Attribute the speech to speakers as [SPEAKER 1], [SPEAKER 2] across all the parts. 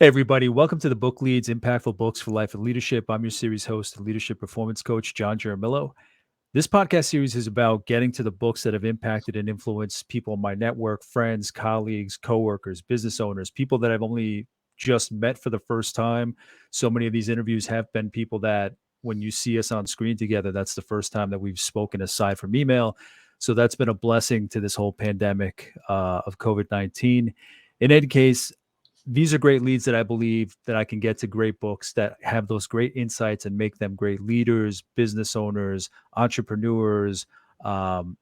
[SPEAKER 1] Hey, everybody. Welcome to the Book Leads Impactful Books for Life and Leadership. I'm your series host and leadership performance coach, John Jaramillo. This podcast series is about getting to the books that have impacted and influenced people in my network, friends, colleagues, coworkers, business owners, people that I've only just met for the first time. So many of these interviews have been people that when you see us on screen together, that's the first time that we've spoken aside from email. So that's been a blessing to this whole pandemic of COVID-19. In any case, these are great leads that I believe that I can get to great books that have those great insights and make them great leaders, business owners, entrepreneurs,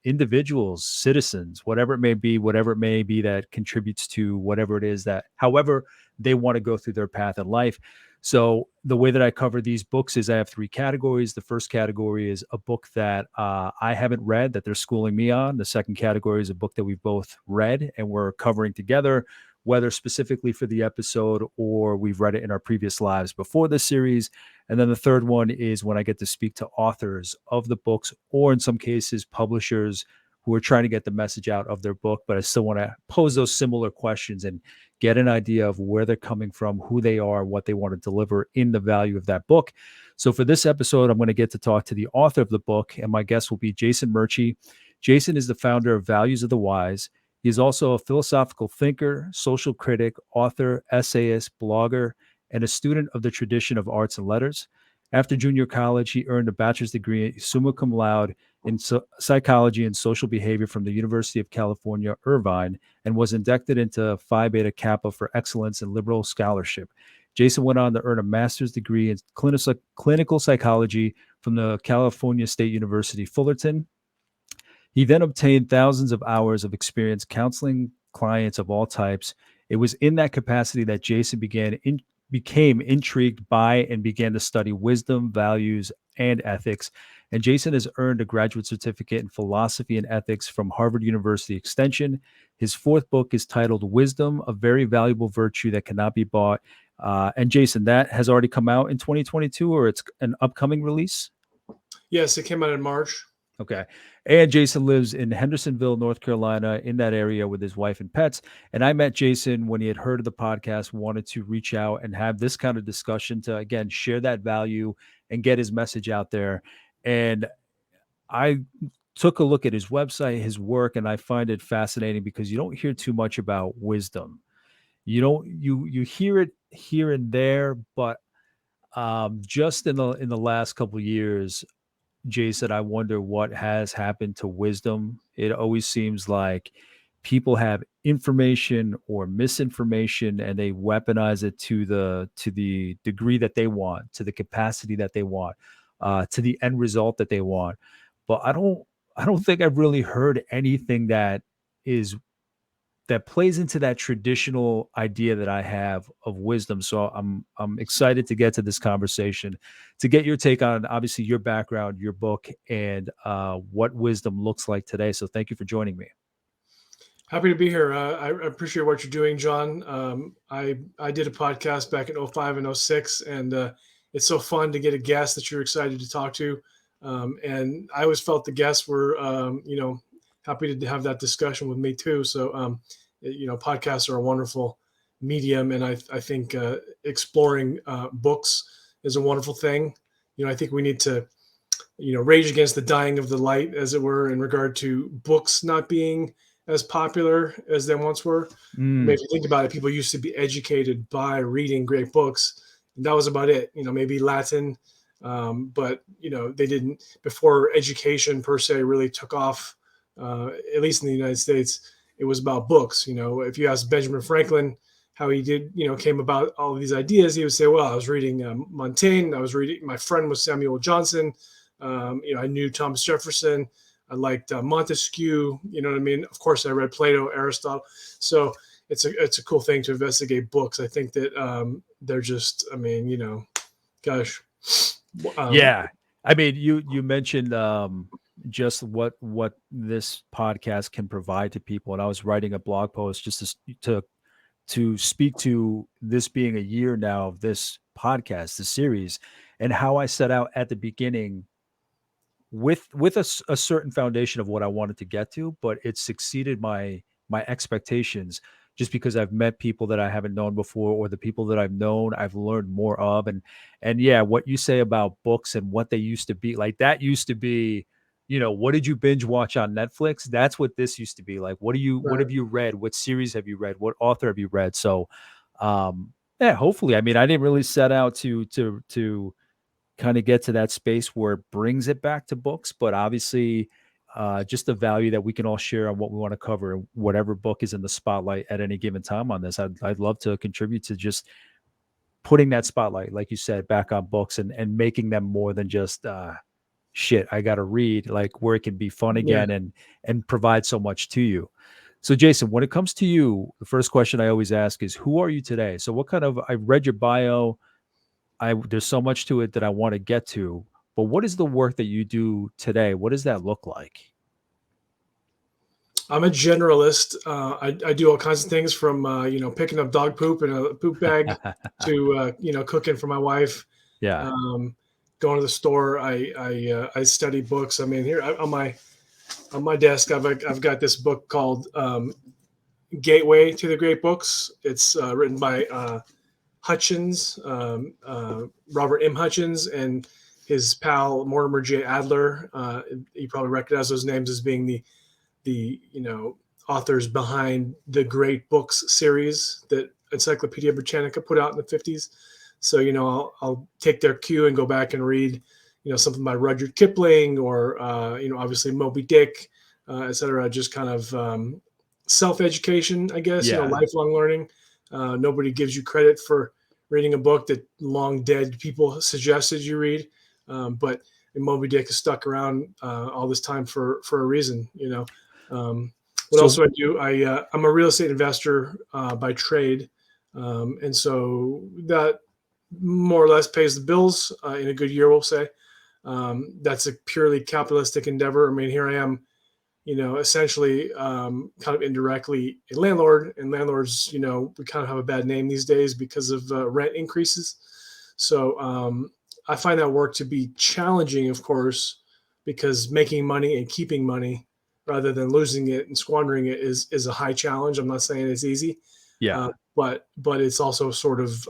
[SPEAKER 1] individuals, citizens, whatever it may be that contributes to whatever it is that, however, they want to go through their path in life. So the way that I cover these books is I have three categories. The first category is a book that I haven't read that they're schooling me on. The second category is a book that we've both read and we're covering together, whether specifically for the episode or we've read it in our previous lives before this series. And then the third one is when I get to speak to authors of the books, or in some cases, publishers who are trying to get the message out of their book, but I still want to pose those similar questions and get an idea of where they're coming from, who they are, what they want to deliver in the value of that book. So for this episode, I'm going to get to talk to the author of the book, and my guest will be Jason Morrie. Jason is the founder of Values of the Wise. He is also a philosophical thinker, social critic, author, essayist, blogger, and a student of the tradition of arts and letters. After junior college, he earned a bachelor's degree summa cum laude in psychology and social behavior from the University of California Irvine and was inducted into Phi Beta Kappa for excellence in liberal scholarship. Jason went on to earn a master's degree in clinical psychology from the California State University Fullerton. He then obtained thousands of hours of experience counseling clients of all types. It was in that capacity that Jason became intrigued by and began to study wisdom, values, and ethics. And Jason has earned a graduate certificate in philosophy and ethics from Harvard University Extension. His fourth book is titled Wisdom, a Very Valuable Virtue That Cannot Be Bought. And Jason, that has already come out in 2022, or it's an upcoming release?
[SPEAKER 2] Yes, it came out in March.
[SPEAKER 1] Okay. And Jason lives in Hendersonville, North Carolina, in that area with his wife and pets. And I met Jason when he had heard of the podcast, wanted to reach out and have this kind of discussion to, again, share that value and get his message out there. And I took a look at his website, his work, and I find it fascinating because you don't hear too much about wisdom. You hear it here and there, but just in the last couple of years, Jason, I wonder what has happened to wisdom. It always seems like people have information or misinformation and they weaponize it to the degree that they want, to the capacity that they want, to the end result that they want. But I don't think I've really heard anything is that plays into that traditional idea that I have of wisdom. So I'm excited to get to this conversation, to get your take on obviously your background, your book, and what wisdom looks like today. So thank you for joining me.
[SPEAKER 2] Happy to be here. I appreciate what you're doing, John. I did a podcast back in 05 and 06, and it's so fun to get a guest that you're excited to talk to. And I always felt the guests were, happy to have that discussion with me too. So, podcasts are a wonderful medium, and I think exploring books is a wonderful thing. I think we need to, rage against the dying of the light, as it were, in regard to books not being as popular as they once were. I mean, if you think about it, people used to be educated by reading great books, and that was about it. Maybe Latin, but they didn't, before education per se really took off. At least in the United States, it was about books. If you ask Benjamin Franklin how he did, came about all of these ideas, he would say, well, I was reading Montaigne. My friend was Samuel Johnson. I knew Thomas Jefferson. I liked Montesquieu. You know what I mean? Of course, I read Plato, Aristotle. So it's a cool thing to investigate books. I think that they're just, gosh.
[SPEAKER 1] Yeah. I mean, you mentioned just what this podcast can provide to people, and I was writing a blog post just to speak to this being a year now of this podcast, the series, and how I set out at the beginning with a certain foundation of what I wanted to get to, but it succeeded my expectations just because I've met people that I haven't known before, or the people that I've known, I've learned more of. And yeah, what you say about books and what they used to be, like that used to be, what did you binge watch on Netflix? That's what this used to be. Like, what
[SPEAKER 2] Right.
[SPEAKER 1] have you read? What series have you read? What author have you read? So, yeah, hopefully, I mean, I didn't really set out to kind of get to that space where it brings it back to books, but obviously, just the value that we can all share on what we want to cover, whatever book is in the spotlight at any given time on this. I'd love to contribute to just putting that spotlight, like you said, back on books, and making them more than just shit I got to read, like where it can be fun
[SPEAKER 2] Yeah.
[SPEAKER 1] again and provide so much to you. So Jason, when it comes to you, the first question I always ask is, who are you today? So what kind of, I read your bio, there's so much to it that I want to get to, but what is the work that you do today? What does that look like?
[SPEAKER 2] I'm a generalist. I do all kinds of things from picking up dog poop in a poop bag to cooking for my wife.
[SPEAKER 1] Yeah.
[SPEAKER 2] Um, Going to the store. I study books. I mean, here on my desk, I've got this book called Gateway to the Great Books. It's written by Hutchins, Robert M. Hutchins, and his pal Mortimer J. Adler. You probably recognize those names as being the authors behind the Great Books series that Encyclopedia Britannica put out in the 50s. So I'll take their cue and go back and read something by Rudyard Kipling, or obviously Moby Dick, etc. Just kind of self-education, I guess.
[SPEAKER 1] Yeah.
[SPEAKER 2] Lifelong learning. Nobody gives you credit for reading a book that long dead people suggested you read, but Moby Dick has stuck around all this time for a reason. What else
[SPEAKER 1] So
[SPEAKER 2] do I do? I'm a real estate investor by trade, and so that more or less pays the bills in a good year, we'll say. That's a purely capitalistic endeavor. I mean, here I am, essentially kind of indirectly a landlord, and landlords, we kind of have a bad name these days because of rent increases. So I find that work to be challenging, of course, because making money and keeping money rather than losing it and squandering it is a high challenge. I'm not saying it's easy,
[SPEAKER 1] yeah.
[SPEAKER 2] but it's also sort of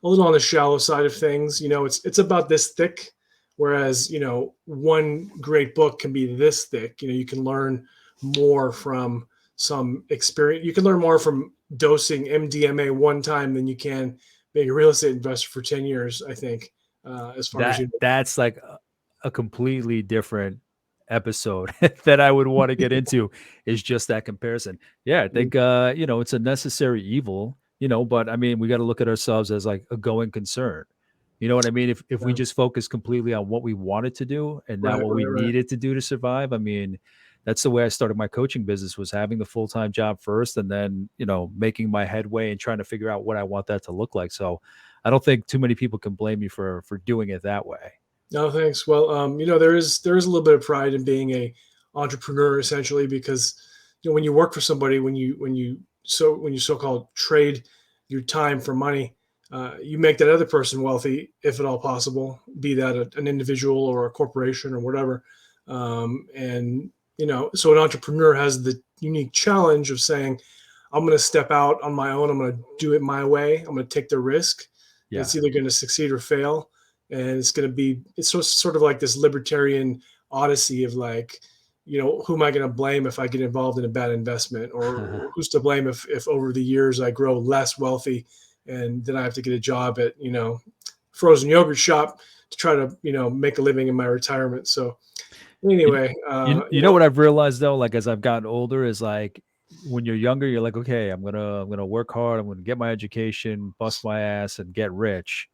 [SPEAKER 2] a little on the shallow side of things. It's about this thick, whereas one great book can be this thick. You can learn more from some experience. You can learn more from dosing MDMA one time than you can being a real estate investor for 10 years, I think, as far as
[SPEAKER 1] That's like a completely different episode that I would want to get into, is just that comparison. Yeah, I think it's a necessary evil, but I mean, we got to look at ourselves as like a going concern. You know what I mean? If we
[SPEAKER 2] Yeah.
[SPEAKER 1] just focus completely on what we wanted to do and not
[SPEAKER 2] Right,
[SPEAKER 1] what we
[SPEAKER 2] right, right.
[SPEAKER 1] needed to do to survive, I mean, that's the way I started my coaching business, was having the full-time job first, and then, making my headway and trying to figure out what I want that to look like. So I don't think too many people can blame me for doing it that way.
[SPEAKER 2] No, thanks. Well, there is a little bit of pride in being a entrepreneur, essentially, because when you work for somebody, when you so-called trade your time for money, you make that other person wealthy, if at all possible, be that an individual or a corporation or whatever. And so an entrepreneur has the unique challenge of saying, I'm going to step out on my own. I'm going to do it my way. I'm going to take the risk. And
[SPEAKER 1] Yeah.
[SPEAKER 2] it's either going to succeed or fail. And it's sort of like this libertarian odyssey of like, who am I going to blame if I get involved in a bad investment, or who's to blame if over the years I grow less wealthy and then I have to get a job at, frozen yogurt shop to try to, make a living in my retirement. So
[SPEAKER 1] You,
[SPEAKER 2] anyway,
[SPEAKER 1] you know what I've realized though, like as I've gotten older, is like when you're younger, you're like, okay, I'm gonna work hard, I'm gonna get my education, bust my ass, and get rich.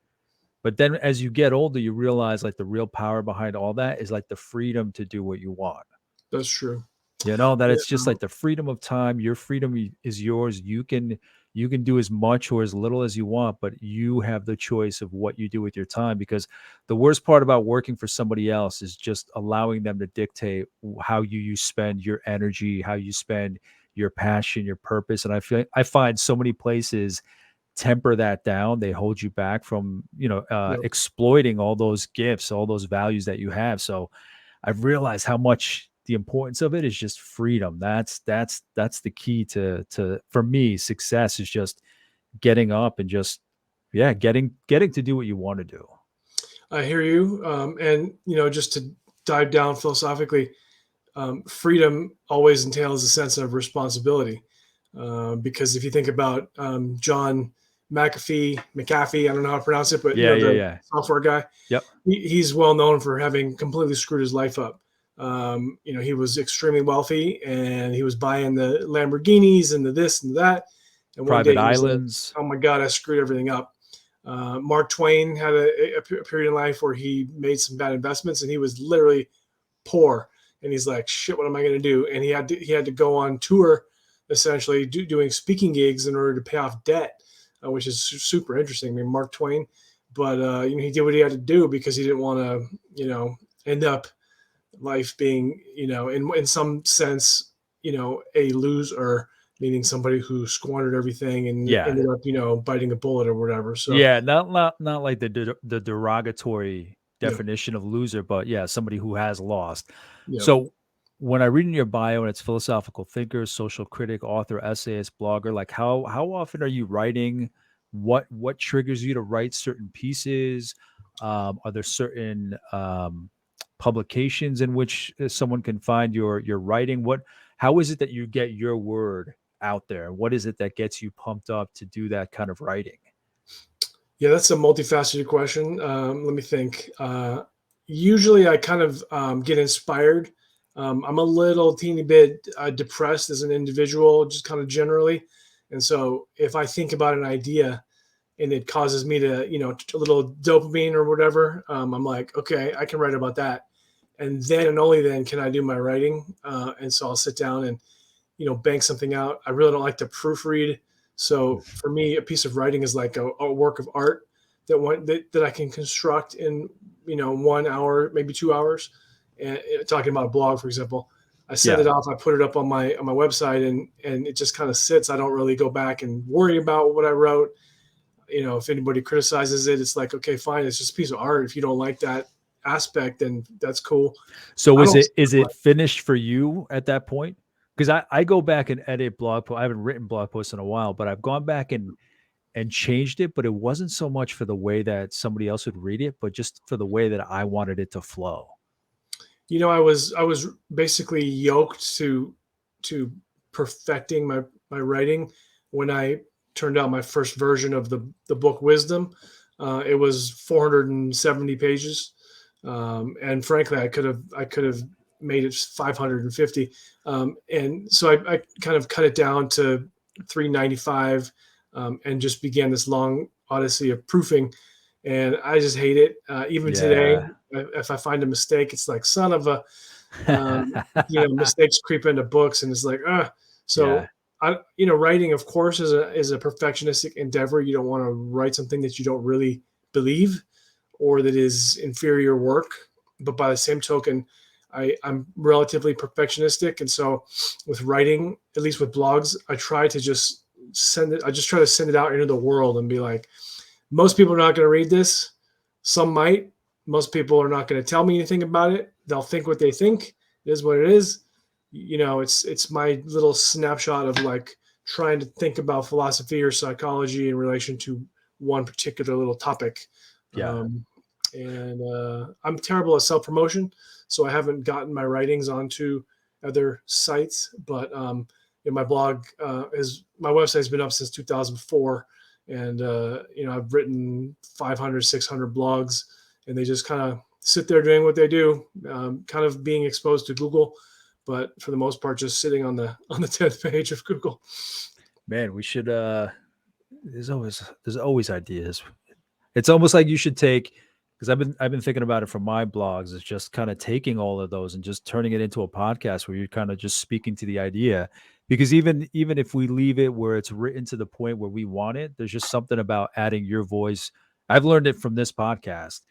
[SPEAKER 1] But then as you get older, you realize like the real power behind all that is like the freedom to do what you want.
[SPEAKER 2] that's true.
[SPEAKER 1] That
[SPEAKER 2] Yeah,
[SPEAKER 1] it's just like the freedom of time. Your freedom is yours. You can do as much or as little as you want, but you have the choice of what you do with your time. Because the worst part about working for somebody else is just allowing them to dictate how you spend your energy, how you spend your passion, your purpose. And I find so many places temper that down. They hold you back from
[SPEAKER 2] yeah,
[SPEAKER 1] exploiting all those gifts, all those values that you have. So I've realized how much the importance of it is just freedom. That's the key to for me, success is just getting up and just getting to do what you want to do.
[SPEAKER 2] I hear you. And just to dive down philosophically, freedom always entails a sense of responsibility. Because if you think about John McAfee, I don't know how to pronounce it, but the software guy,
[SPEAKER 1] Yep.
[SPEAKER 2] He's well known for having completely screwed his life up. He was extremely wealthy, and he was buying the Lamborghinis and the this and that. And
[SPEAKER 1] private islands.
[SPEAKER 2] Like, oh my God, I screwed everything up. Mark Twain had a period in life where he made some bad investments, and he was literally poor. And he's like, shit, what am I going to do? And he had to go on tour, essentially doing speaking gigs in order to pay off debt, which is super interesting. I mean, Mark Twain, but he did what he had to do because he didn't want to, end up life being, in some sense, a loser, meaning somebody who squandered everything and ended up, biting a bullet or whatever. So
[SPEAKER 1] not like the derogatory definition of loser, but somebody who has lost. So when I read in your bio and it's philosophical thinker, social critic, author, essayist, blogger, like how often are you writing? What triggers you to write certain pieces? Are there certain publications in which someone can find your writing? How is it that you get your word out there? What is it that gets you pumped up to do that kind of writing?
[SPEAKER 2] Yeah, that's a multifaceted question. Let me think. Usually I kind of get inspired. I'm a little teeny bit depressed as an individual, just kind of generally. And so if I think about an idea and it causes me to, a little dopamine or whatever, I'm like, okay, I can write about that. And then and only then can I do my writing. And so I'll sit down and, bank something out. I really don't like to proofread. So for me, a piece of writing is like a work of art that I can construct in, 1 hour, maybe 2 hours. And talking about a blog, for example, I send it off, I put it up on my website, and it just kind of sits. I don't really go back and worry about what I wrote. If anybody criticizes it, it's like, okay, fine. It's just a piece of art. If you don't like that aspect, then that's cool.
[SPEAKER 1] So is it finished for you at that point? Because I go back and edit blog posts. I haven't written blog posts in a while, but I've gone back and changed it, but it wasn't so much for the way that somebody else would read it, but just for the way that I wanted it to flow.
[SPEAKER 2] I was basically yoked to perfecting my writing when I turned out my first version of the book Wisdom. It was 470 pages, and frankly, I could have made it 550, and so I kind of cut it down to 395, and just began this long odyssey of proofing. And I just hate it. Even today, if I find a mistake, it's like, son of a, mistakes creep into books, and it's like, so writing, of course, is a perfectionistic endeavor. You don't want to write something that you don't really believe or that is inferior work. But by the same token, I'm relatively perfectionistic. And so with writing, at least with blogs, I try to just try to send it out into the world and be like, most people are not going to read this. Some might. Most people are not going to tell me anything about it. They'll think what they think. It is what it is. It's my little snapshot of like trying to think about philosophy or psychology in relation to one particular little topic. I'm terrible at self-promotion, so I haven't gotten my writings onto other sites. But my blog my website's been up since 2004. And, I've written 500, 600 blogs, and they just kind of sit there doing what they do, kind of being exposed to Google, but for the most part, just sitting on the 10th page of Google.
[SPEAKER 1] Man, we should, there's always ideas. It's almost like you should take, because I've been thinking about it for my blogs. It's just kind of taking all of those and just turning it into a podcast where you're kind of just speaking to the idea. Because even if we leave it where it's written to the point where we want it, there's just something about adding your voice. I've learned it from this podcast,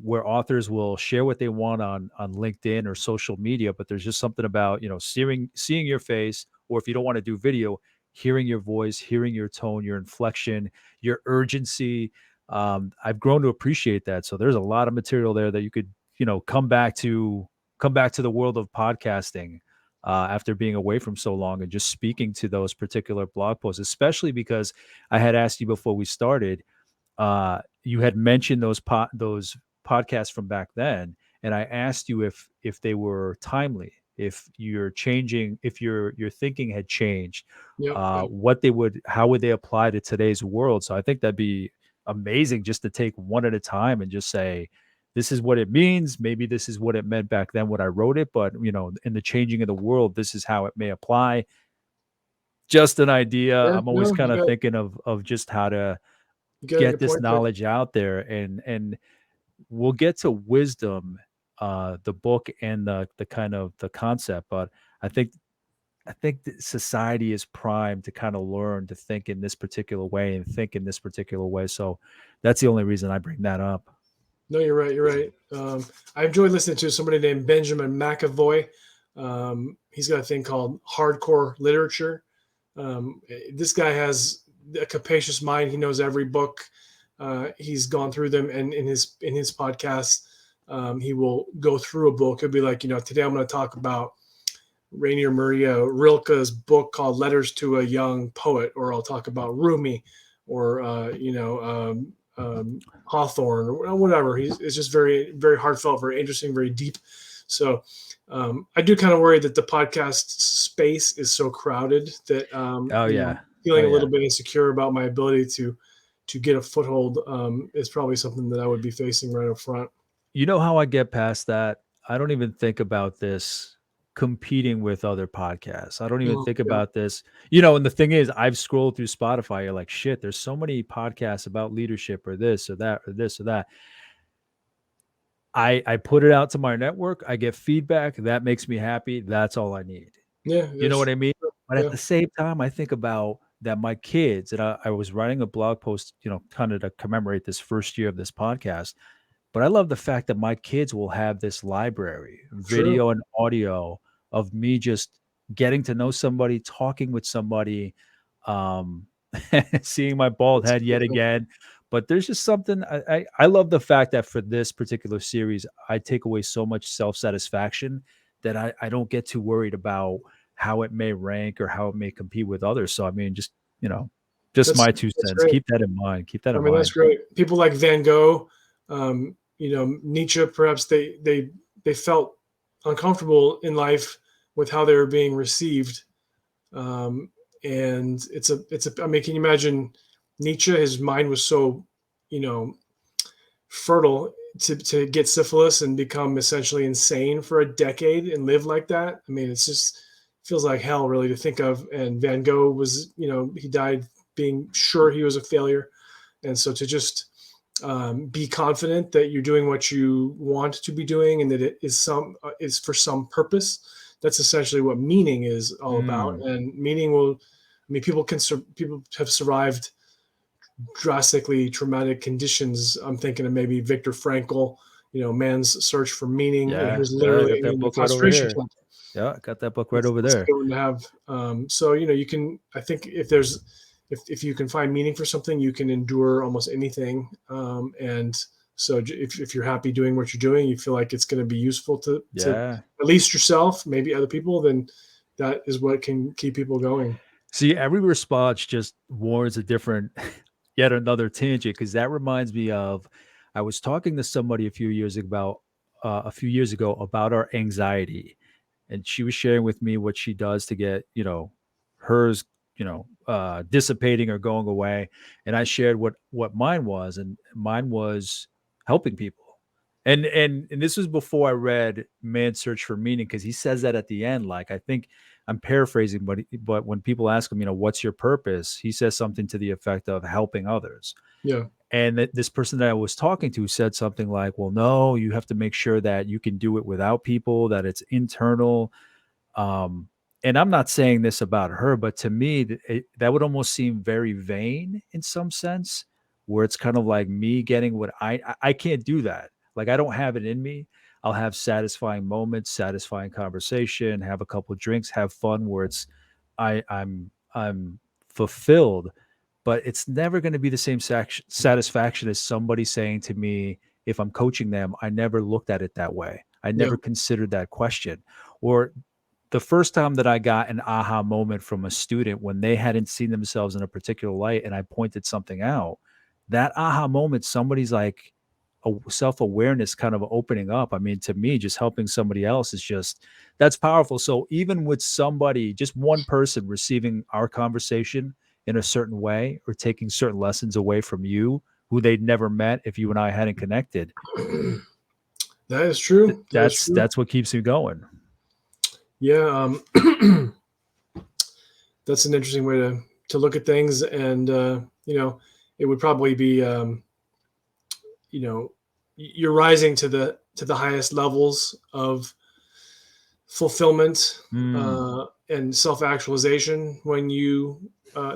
[SPEAKER 1] where authors will share what they want on LinkedIn or social media, but there's just something about seeing your face, or if you don't want to do video, hearing your voice, hearing your tone, your inflection, your urgency. I've grown to appreciate that. So there's a lot of material there that you could come back to come back to the world of podcasting after being away from so long, and just speaking to those particular blog posts, especially because I had asked you before we started. You had mentioned those podcasts from back then, and I asked you if they were timely, if you're changing, if your thinking had changed,
[SPEAKER 2] Yep. Yep.
[SPEAKER 1] how would they apply to today's world. So I think that'd be amazing just to take one at a time and just say, this is what it means. Maybe this is what it meant back then when I wrote it, but in the changing of the world, this is how it may apply. Just an idea.
[SPEAKER 2] Yeah.
[SPEAKER 1] I'm always
[SPEAKER 2] No,
[SPEAKER 1] kind of thinking of just how to
[SPEAKER 2] you got a
[SPEAKER 1] get
[SPEAKER 2] good
[SPEAKER 1] this
[SPEAKER 2] point there.
[SPEAKER 1] knowledge out there, and we'll get to wisdom, the book and the kind of the concept, but I think that society is primed to kind of learn to think in this particular way and think in this particular way. So that's the only reason I bring that up.
[SPEAKER 2] No, you're right. You're right. I enjoyed listening to somebody named Benjamin McAvoy. He's got a thing called hardcore literature. This guy has a capacious mind. He knows every book. He's gone through them, and in his podcast, he will go through a book. It'll be like, today I'm going to talk about Rainier Maria Rilke's book called Letters to a Young Poet, or I'll talk about Rumi, or Hawthorne, or whatever. It's just very, very heartfelt, very interesting, very deep. So I do kind of worry that the podcast space is so crowded that
[SPEAKER 1] Oh yeah.
[SPEAKER 2] feeling
[SPEAKER 1] Oh,
[SPEAKER 2] a little
[SPEAKER 1] yeah.
[SPEAKER 2] bit insecure about my ability to get a foothold is probably something that I would be facing right up front.
[SPEAKER 1] You know how I get past that? I don't even think about this competing with other podcasts. I don't even
[SPEAKER 2] Mm,
[SPEAKER 1] think
[SPEAKER 2] yeah,
[SPEAKER 1] about this. And the thing is, I've scrolled through Spotify. You're like, shit, there's so many podcasts about leadership or this or that or this or that. I put it out to my network. I get feedback. That makes me happy. That's all I need.
[SPEAKER 2] yeah,
[SPEAKER 1] You know
[SPEAKER 2] that's
[SPEAKER 1] what I mean? But at
[SPEAKER 2] yeah,
[SPEAKER 1] the same time, I think about that my kids, and I was writing a blog post, kind of to commemorate this first year of this podcast. But I love the fact that my kids will have this library,
[SPEAKER 2] true.
[SPEAKER 1] video and audio, of me just getting to know somebody, talking with somebody, um, seeing my bald
[SPEAKER 2] That's
[SPEAKER 1] head yet
[SPEAKER 2] beautiful.
[SPEAKER 1] again. But there's just something I love the fact that for this particular series, I take away so much self-satisfaction that I don't get too worried about how it may rank or how it may compete with others. So I mean, just
[SPEAKER 2] That's
[SPEAKER 1] my two
[SPEAKER 2] that's
[SPEAKER 1] cents.
[SPEAKER 2] great.
[SPEAKER 1] Keep that in mind. Keep that
[SPEAKER 2] I
[SPEAKER 1] in
[SPEAKER 2] mean, that's
[SPEAKER 1] mind.
[SPEAKER 2] great. People like Van Gogh, Nietzsche, perhaps they felt uncomfortable in life with how they were being received. And I mean, can you imagine Nietzsche? His mind was so, you know, fertile to get syphilis and become essentially insane for a decade and live like that. I mean, it's just feels like hell really to think of. And Van Gogh was, he died being sure he was a failure. And so to just be confident that you're doing what you want to be doing and that it is for some purpose. That's essentially what meaning is all about.
[SPEAKER 1] Mm,
[SPEAKER 2] And meaning people have survived drastically traumatic conditions. I'm thinking of maybe Viktor Frankl, man's search for meaning.
[SPEAKER 1] yeah,
[SPEAKER 2] He's
[SPEAKER 1] yeah, I
[SPEAKER 2] literally
[SPEAKER 1] got that
[SPEAKER 2] in the
[SPEAKER 1] book right over
[SPEAKER 2] concentration
[SPEAKER 1] here.
[SPEAKER 2] camp.
[SPEAKER 1] Yeah, I got that book right over
[SPEAKER 2] That's a
[SPEAKER 1] there.
[SPEAKER 2] good one to have. So you can. I think if you can find meaning for something, you can endure almost anything. And so if you're happy doing what you're doing, you feel like it's going to be useful to
[SPEAKER 1] Yeah.
[SPEAKER 2] at least yourself, maybe other people, then that is what can keep people going.
[SPEAKER 1] See, every response just warrants a different, yet another tangent, because that reminds me of, I was talking to somebody a few years ago about our anxiety, and she was sharing with me what she does to get, hers, dissipating or going away, and I shared what mine was, and mine was helping people. And this was before I read Man's Search for Meaning, because he says that at the end. Like, I think I'm paraphrasing, but when people ask him, what's your purpose, he says something to the effect of helping others.
[SPEAKER 2] Yeah.
[SPEAKER 1] And this person that I was talking to said something like, well, no, you have to make sure that you can do it without people, that it's internal. Um, and I'm not saying this about her, but to me, that would almost seem very vain in some sense, where it's kind of like me getting what I can't do that. Like, I don't have it in me. I'll have satisfying moments, satisfying conversation, have a couple of drinks, have fun, where I'm fulfilled, but it's never going to be the same satisfaction as somebody saying to me, if I'm coaching them, I never looked at it that way. I
[SPEAKER 2] Yeah.
[SPEAKER 1] never considered that question. Or the first time that I got an aha moment from a student when they hadn't seen themselves in a particular light and I pointed something out, that aha moment, somebody's like a self-awareness kind of opening up. I mean, to me, just helping somebody else is just that's powerful. So even with somebody, just one person receiving our conversation in a certain way or taking certain lessons away from you who they'd never met if you and I hadn't connected,
[SPEAKER 2] That is true. That is true.
[SPEAKER 1] that's what keeps me going.
[SPEAKER 2] Yeah. That's an interesting way to look at things. And, it would probably be, you're rising to the highest levels of fulfillment
[SPEAKER 1] Mm.
[SPEAKER 2] and self-actualization when you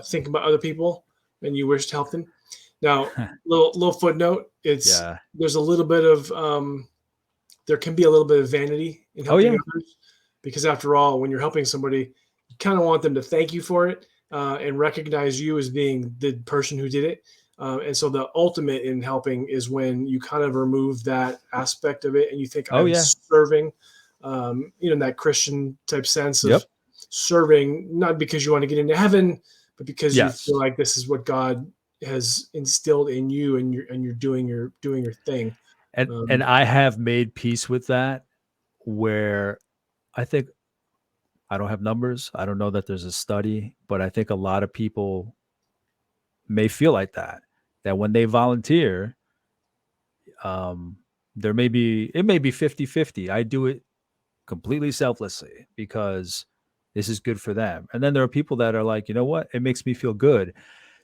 [SPEAKER 2] think about other people and you wish to help them. Now, little footnote:
[SPEAKER 1] Yeah.
[SPEAKER 2] there's a little bit of there can be a little bit of vanity in
[SPEAKER 1] Oh
[SPEAKER 2] helping
[SPEAKER 1] yeah.
[SPEAKER 2] others, because after all, when you're helping somebody, you kind of want them to thank you for it and recognize you as being the person who did it. And so the ultimate in helping is when you kind of remove that aspect of it and you think,
[SPEAKER 1] Oh
[SPEAKER 2] I'm
[SPEAKER 1] yeah.
[SPEAKER 2] serving, in that Christian type sense of
[SPEAKER 1] Yep.
[SPEAKER 2] serving, not because you want to get into heaven, but because you
[SPEAKER 1] Yes.
[SPEAKER 2] feel like this is what God has instilled in you, and you're doing your thing.
[SPEAKER 1] And I have made peace with that where I think I don't have numbers. I don't know that there's a study, but I think a lot of people may feel like that. That when they volunteer, um, it may be 50-50. I do it completely selflessly because this is good for them. And then there are people that are like, you know what? It makes me feel good.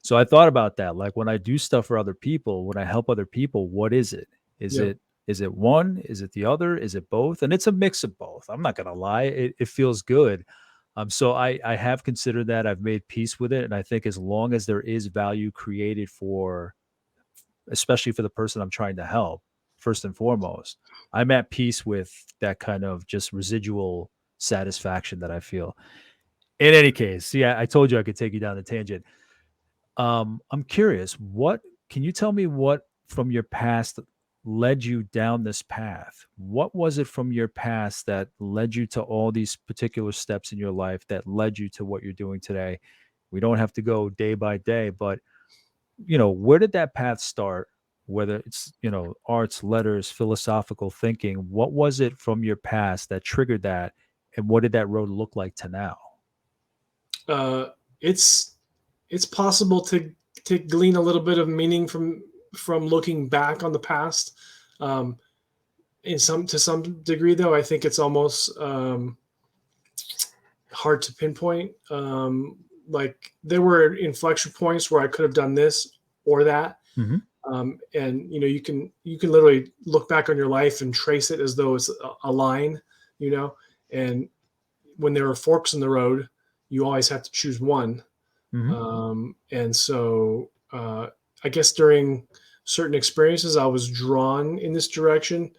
[SPEAKER 1] So I thought about that. Like when I do stuff for other people, when I help other people, what is it? Is
[SPEAKER 2] Yeah.
[SPEAKER 1] it is it one? Is it the other? Is it both? And it's a mix of both. I'm not gonna lie. It feels good. So I have considered that. I've made peace with it. And I think as long as there is value created for, especially for the person I'm trying to help, first and foremost, I'm at peace with that kind of just residual satisfaction that I feel. In any case, yeah, I told you I could take you down a tangent. I'm curious, what can you tell me what from your past led you down this path? What was it from your past that led you to all these particular steps in your life that led you to what you're doing today? We don't have to go day by day, but where did that path start? Whether it's, arts, letters, philosophical thinking, what was it from your past that triggered that? And what did that road look like to now?
[SPEAKER 2] uh, it's it's possible to glean a little bit of meaning from looking back on the past. Um, in some to some degree, though, I think it's almost hard to pinpoint. Like there were inflection points where I could have done this or that,
[SPEAKER 1] Hmm.
[SPEAKER 2] and you can literally look back on your life and trace it as though it's a line, you know. And when there are forks in the road, you always have to choose one.
[SPEAKER 1] Hmm.
[SPEAKER 2] And so I guess during certain experiences, I was drawn in this direction,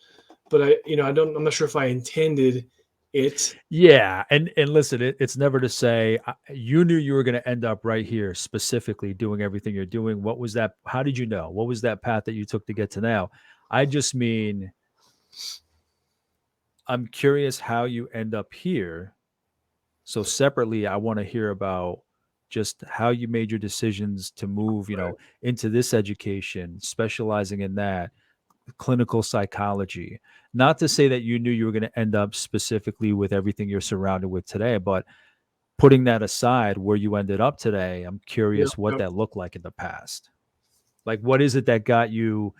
[SPEAKER 2] but I'm not sure if I intended it.
[SPEAKER 1] Yeah, and listen, it's never to say you knew you were going to end up right here, specifically doing everything you're doing. What was that? How did you know? What was that path that you took to get to now? I just mean, I'm curious how you end up here. So separately, I want to hear about just how you made your decisions to move, into this education, specializing in that clinical psychology. Not to say that you knew you were going to end up specifically with everything you're surrounded with today, but putting that aside, where you ended up today, I'm
[SPEAKER 2] Yeah,
[SPEAKER 1] curious what
[SPEAKER 2] yeah.
[SPEAKER 1] that looked like in the past. Like, what is it that got you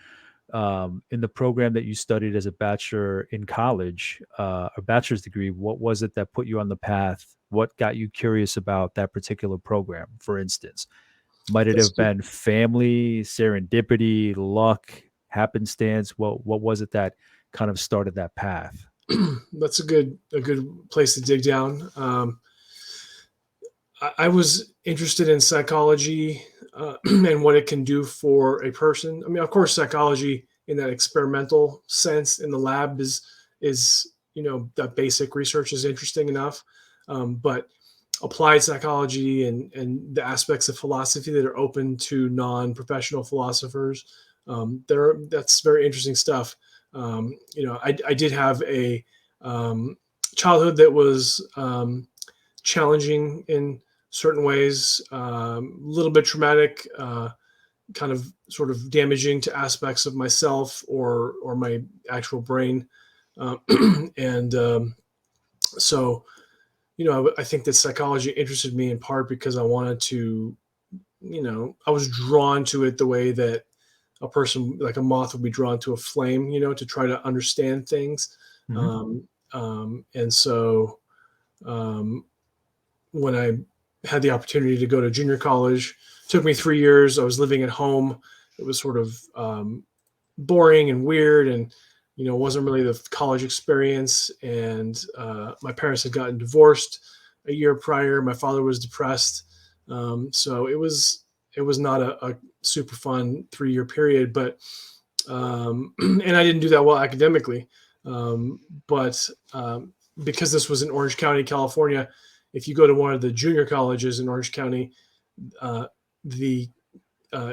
[SPEAKER 1] in the program that you studied as a bachelor in college, a bachelor's degree? What was it that put you on the path? What got you curious about that particular program, for instance? Might it
[SPEAKER 2] That's
[SPEAKER 1] have been family, serendipity, luck, happenstance? What was it that kind of started that path?
[SPEAKER 2] that's a good place to dig down. I was interested in psychology and what it can do for a person. I mean, of course, psychology in that experimental sense in the lab is that basic research is interesting enough, but applied psychology and the aspects of philosophy that are open to non-professional philosophers, that's very interesting stuff. I did have a childhood that was challenging in certain ways, a little bit traumatic, kind of sort of damaging to aspects of myself or my actual brain. And so, I think that psychology interested me in part because I wanted to, I was drawn to it the way that a person, like a moth, would be drawn to a flame, to try to understand things.
[SPEAKER 1] Mhm.
[SPEAKER 2] And so when I had the opportunity to go to junior college, it took me 3 years. I was living at home. It was sort of boring and weird, and wasn't really the college experience. And my parents had gotten divorced a year prior. My father was depressed, so it was not a super fun 3 year period. But and I didn't do that well academically. But because this was in Orange County, California, if you go to one of the junior colleges in Orange County, the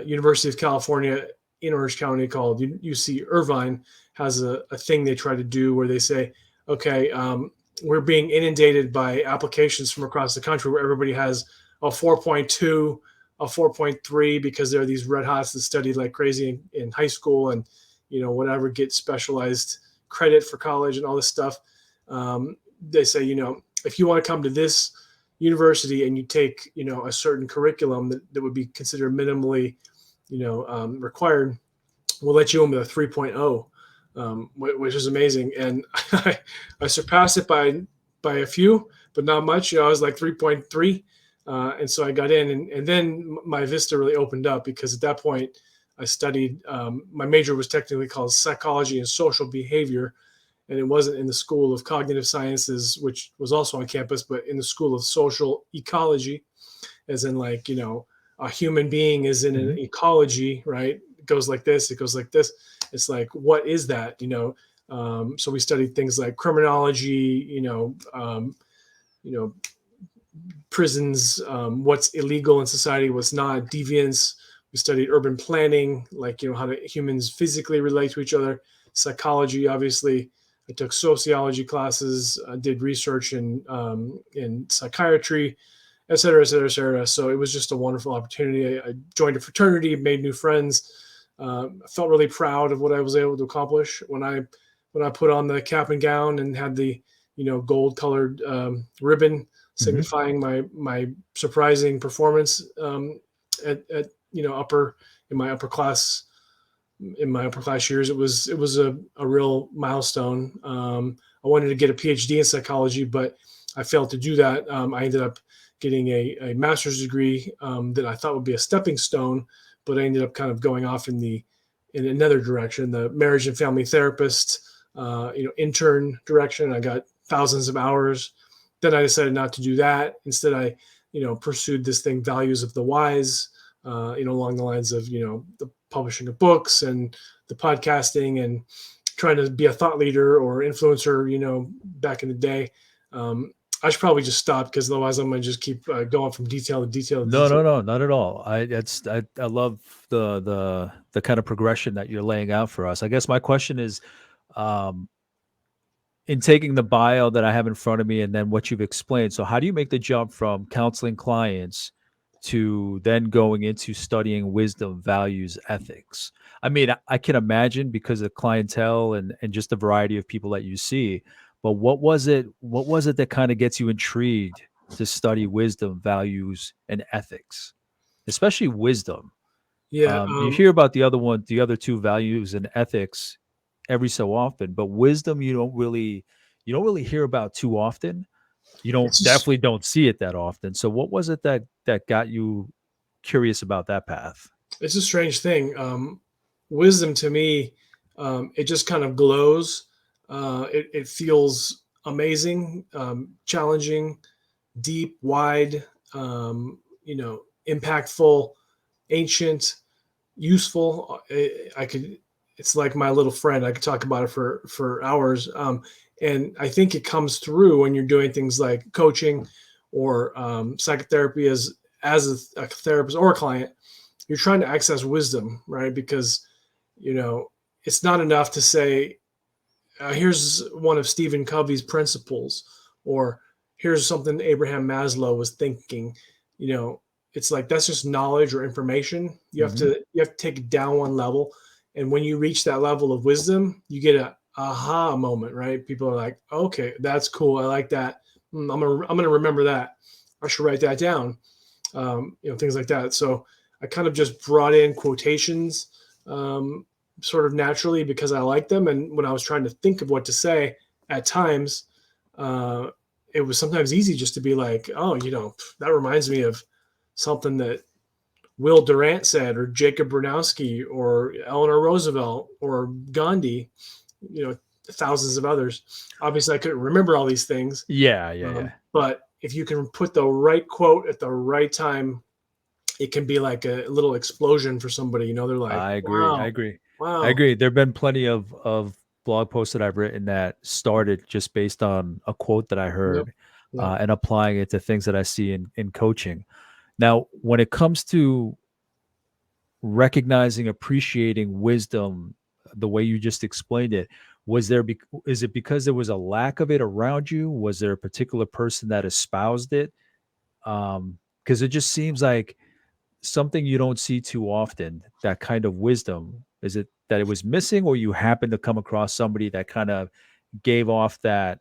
[SPEAKER 2] University of California in Orange County called UC Irvine has a thing they try to do where they say, okay, we're being inundated by applications from across the country where everybody has a 4.2, a 4.3, because there are these red hots that studied like crazy in high school and, whatever, get specialized credit for college and all this stuff. They say, if you want to come to this university and you take, a certain curriculum that would be considered minimally, required, we'll let you in with a 3.0, which is amazing. And I surpassed it by a few, but not much. I was like 3.3. And so I got in, and then my vista really opened up, because at that point I studied, my major was technically called psychology and social behavior. And it wasn't in the School of Cognitive Sciences, which was also on campus, but in the School of Social Ecology, as in like, a human being is in an
[SPEAKER 1] Mhm.
[SPEAKER 2] ecology, right? It goes like this, it goes like this. It's like, what is that? So we studied things like criminology, prisons, what's illegal in society, what's not, deviance. We studied urban planning, like, how do humans physically relate to each other, psychology, obviously. I took sociology classes, did research in psychiatry, et cetera, et cetera, et cetera. So it was just a wonderful opportunity. I joined a fraternity, made new friends. I felt really proud of what I was able to accomplish when I put on the cap and gown and had the gold colored ribbon
[SPEAKER 1] Mhm.
[SPEAKER 2] signifying my surprising performance at upper in my upper class years. It was a real milestone. I wanted to get a PhD in psychology, but I failed to do that. I ended up getting a master's degree that I thought would be a stepping stone, but I ended up kind of going off in another direction, the marriage and family therapist, intern direction. I got thousands of hours. Then I decided not to do that. Instead, I pursued this thing, values of the wise, along the lines of the publishing of books and the podcasting and trying to be a thought leader or influencer, back in the day. I should probably just stop, because otherwise I'm going to just keep going from detail to detail to
[SPEAKER 1] No,
[SPEAKER 2] detail.
[SPEAKER 1] no, no, not at all. I love the kind of progression that you're laying out for us. I guess my question is, um, in taking the bio that I have in front of me and then what you've explained, so how do you make the jump from counseling clients to then going into studying wisdom, values, ethics? I mean, I can imagine, because of clientele and just the variety of people that you see, but what was it that kind of gets you intrigued to study wisdom, values, and ethics? Especially wisdom.
[SPEAKER 2] Yeah.
[SPEAKER 1] You hear about the other two, values and ethics, every so often, but wisdom you don't really hear about too often. You don't
[SPEAKER 2] It's just
[SPEAKER 1] definitely don't see it that often. So what was it that got you curious about that path?
[SPEAKER 2] it's a strange thing. Wisdom to me, it just kind of glows. It feels amazing, challenging, deep, wide, impactful, ancient, useful. I could. It's like my little friend. I could talk about it for hours. And I think it comes through when you're doing things like coaching or psychotherapy as a therapist or a client. You're trying to access wisdom, right? Because you know it's not enough to say. here's one of Stephen Covey's principles, or here's something Abraham Maslow was thinking. It's like that's just knowledge or information. You have
[SPEAKER 1] Mhm.
[SPEAKER 2] to take it down one level, and when you reach that level of wisdom, you get a aha moment, right? People are like, okay, that's cool. I like that. I'm gonna remember that. I should write that down. Things like that. So I kind of just brought in quotations sort of naturally because I like them. And when I was trying to think of what to say at times, uh, it was sometimes easy just to be like, oh, that reminds me of something that Will Durant said, or Jacob Branowski, or Eleanor Roosevelt, or Gandhi, thousands of others. Obviously, I couldn't remember all these things,
[SPEAKER 1] Yeah, yeah, yeah.
[SPEAKER 2] but if you can put the right quote at the right time, it can be like a little explosion for somebody. They're like,
[SPEAKER 1] I agree. I
[SPEAKER 2] wow,
[SPEAKER 1] agree. I
[SPEAKER 2] wow.
[SPEAKER 1] agree. There've been plenty of blog posts that I've written that started just based on a quote that I
[SPEAKER 2] Yep.
[SPEAKER 1] heard,
[SPEAKER 2] Yep.
[SPEAKER 1] and applying it to things that I see in coaching. Now, when it comes to recognizing, appreciating wisdom, the way you just explained it, is it because there was a lack of it around you? Was there a particular person that espoused it? Because it just seems like something you don't see too often, that kind of wisdom. Is it that it was missing, or you happened to come across somebody that kind of gave off that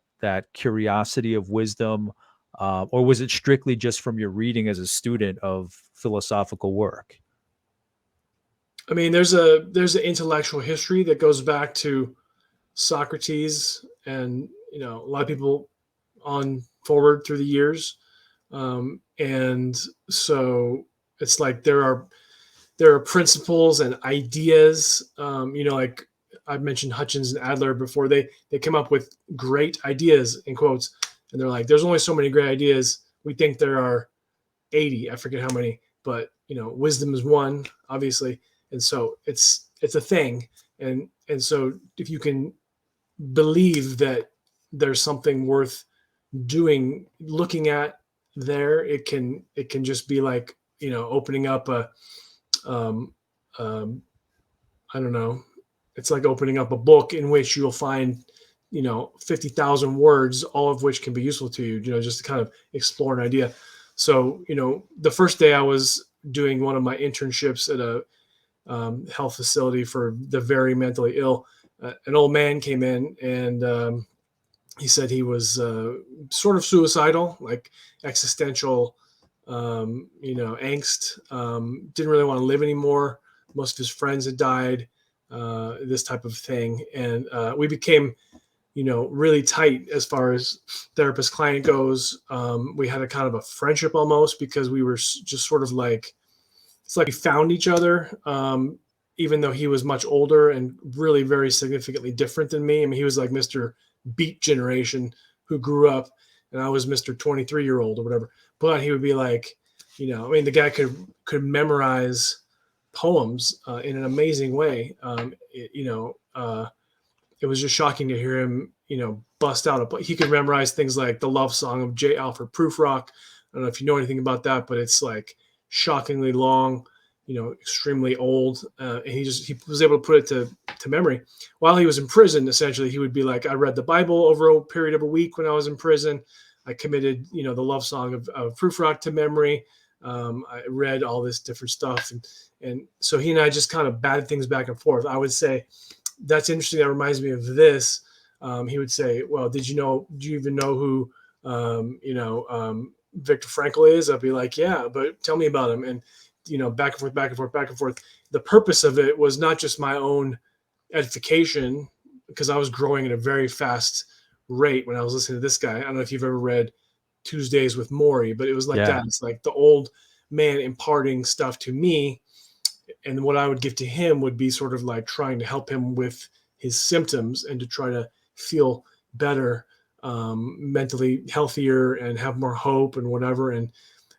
[SPEAKER 1] curiosity of wisdom, or was it strictly just from your reading as a student of philosophical work?
[SPEAKER 2] I mean, there's an intellectual history that goes back to Socrates, and a lot of people on forward through the years, and so it's like there are principles and ideas. Like I've mentioned Hutchins and Adler before. They come up with great ideas in quotes, and they're like, "There's only so many great ideas. We think there are 80. I forget how many, but wisdom is one, obviously, and so it's a thing, and so if you can believe that there's something worth doing, looking at there, it can just be like opening up a um, um, I don't know. It's like opening up a book in which you'll find, 50,000 words, all of which can be useful to you, just to kind of explore an idea. So, the first day I was doing one of my internships at a health facility for the very mentally ill, an old man came in, and he said he was sort of suicidal, like existential, angst. Didn't really want to live anymore. Most of his friends had died, this type of thing, and we became, really tight as far as therapist client goes. We had a kind of a friendship almost because we were just sort of like it's like we found each other. Even though he was much older and really very significantly different than me. I mean, he was like Mr. Beat generation who grew up, and I was Mr. 23-year-old or whatever. But he would be like, I mean, the guy could memorize poems in an amazing way. It was just shocking to hear him, bust out he could memorize things like the love song of J. Alfred Prufrock. I don't know if you know anything about that, but it's like shockingly long, extremely old. And he was able to put it to memory. While he was in prison, essentially, he would be like, I read the Bible over a period of a week when I was in prison. I committed, the love song of Prufrock to memory. I read all this different stuff. And so he and I just kind of batted things back and forth. I would say, that's interesting. That reminds me of this. He would say, well, do you even know who, Viktor Frankl is? I'd be like, yeah, but tell me about him. And, back and forth, back and forth, back and forth. The purpose of it was not just my own edification, because I was growing at a very fast rate when I was listening to this guy. I don't know if you've ever read Tuesdays with Morrie, but it was like
[SPEAKER 1] Yeah.
[SPEAKER 2] that. It's like the old man imparting stuff to me, and what I would give to him would be sort of like trying to help him with his symptoms and to try to feel better, mentally healthier, and have more hope and whatever. And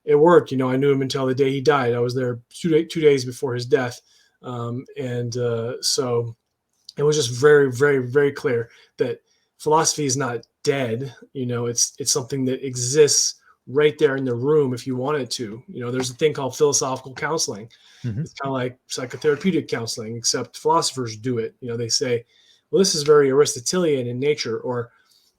[SPEAKER 2] it worked. I knew him until the day he died. I was there 2 days before his death, and so it was just very, very, very clear that philosophy is not dead. It's something that exists right there in the room if you want it to. There's a thing called philosophical counseling.
[SPEAKER 1] Mhm.
[SPEAKER 2] It's kind of like psychotherapeutic counseling, except philosophers do it. They say, well, this is very Aristotelian in nature, or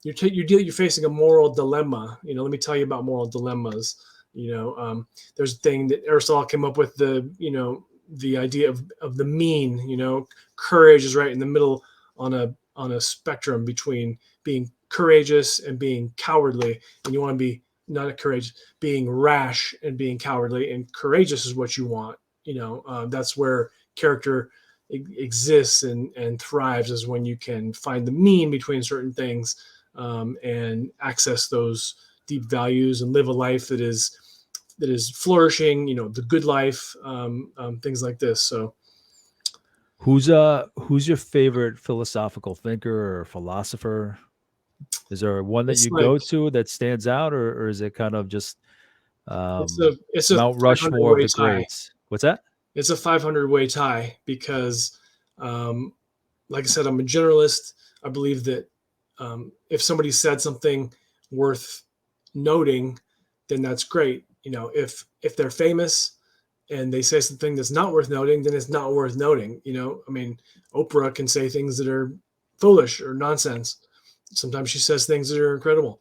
[SPEAKER 2] you're facing a moral dilemma. Let me tell you about moral dilemmas. There's a thing that Aristotle came up with, the idea of the mean. Courage is right in the middle on a spectrum between being courageous and being cowardly, and you want to be not a courage, being rash and being cowardly, and courageous is what you want. That's where character exists and thrives, is when you can find the mean between certain things, and access those deep values and live a life that is flourishing, the good life, things like this. So
[SPEAKER 1] Who's your favorite philosophical thinker or philosopher? Is there one that
[SPEAKER 2] it's
[SPEAKER 1] you
[SPEAKER 2] like
[SPEAKER 1] go to that stands out, or is it kind of just
[SPEAKER 2] it's a
[SPEAKER 1] Mount
[SPEAKER 2] 500
[SPEAKER 1] Rushmore of
[SPEAKER 2] way
[SPEAKER 1] the
[SPEAKER 2] tie.
[SPEAKER 1] greats? What's that?
[SPEAKER 2] It's a 500-way tie because, um, like I said, I'm a generalist. I believe that, if somebody said something worth noting, then that's great. If they're famous and they say something that's not worth noting, then it's not worth noting. I mean, Oprah can say things that are foolish or nonsense. Sometimes she says things that are incredible.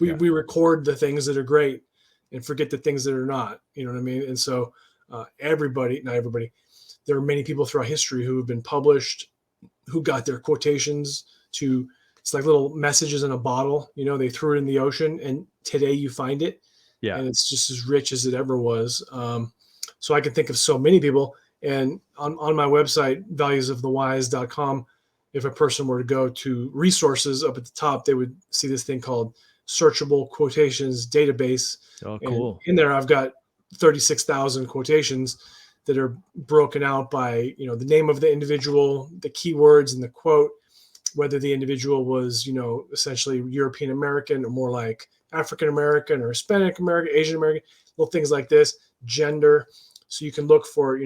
[SPEAKER 2] We
[SPEAKER 1] Yeah.
[SPEAKER 2] we record the things that are great and forget the things that are not. You know what I mean? And so, everybody, not everybody, there are many people throughout history who have been published, who got their quotations to, it's like little messages in a bottle. They threw it in the ocean, and today you find it,
[SPEAKER 1] Yeah.
[SPEAKER 2] and it's just as rich as it ever was. So I can think of so many people. And on my website, valuesofthewise.com, if a person were to go to resources up at the top, they would see this thing called searchable quotations database.
[SPEAKER 1] Oh,
[SPEAKER 2] And
[SPEAKER 1] cool.
[SPEAKER 2] in there, I've got 36,000 quotations that are broken out by, the name of the individual, the keywords in the quote, whether the individual was, essentially European American, or more like African American or Hispanic American, Asian American, little things like this, gender. So you can look for,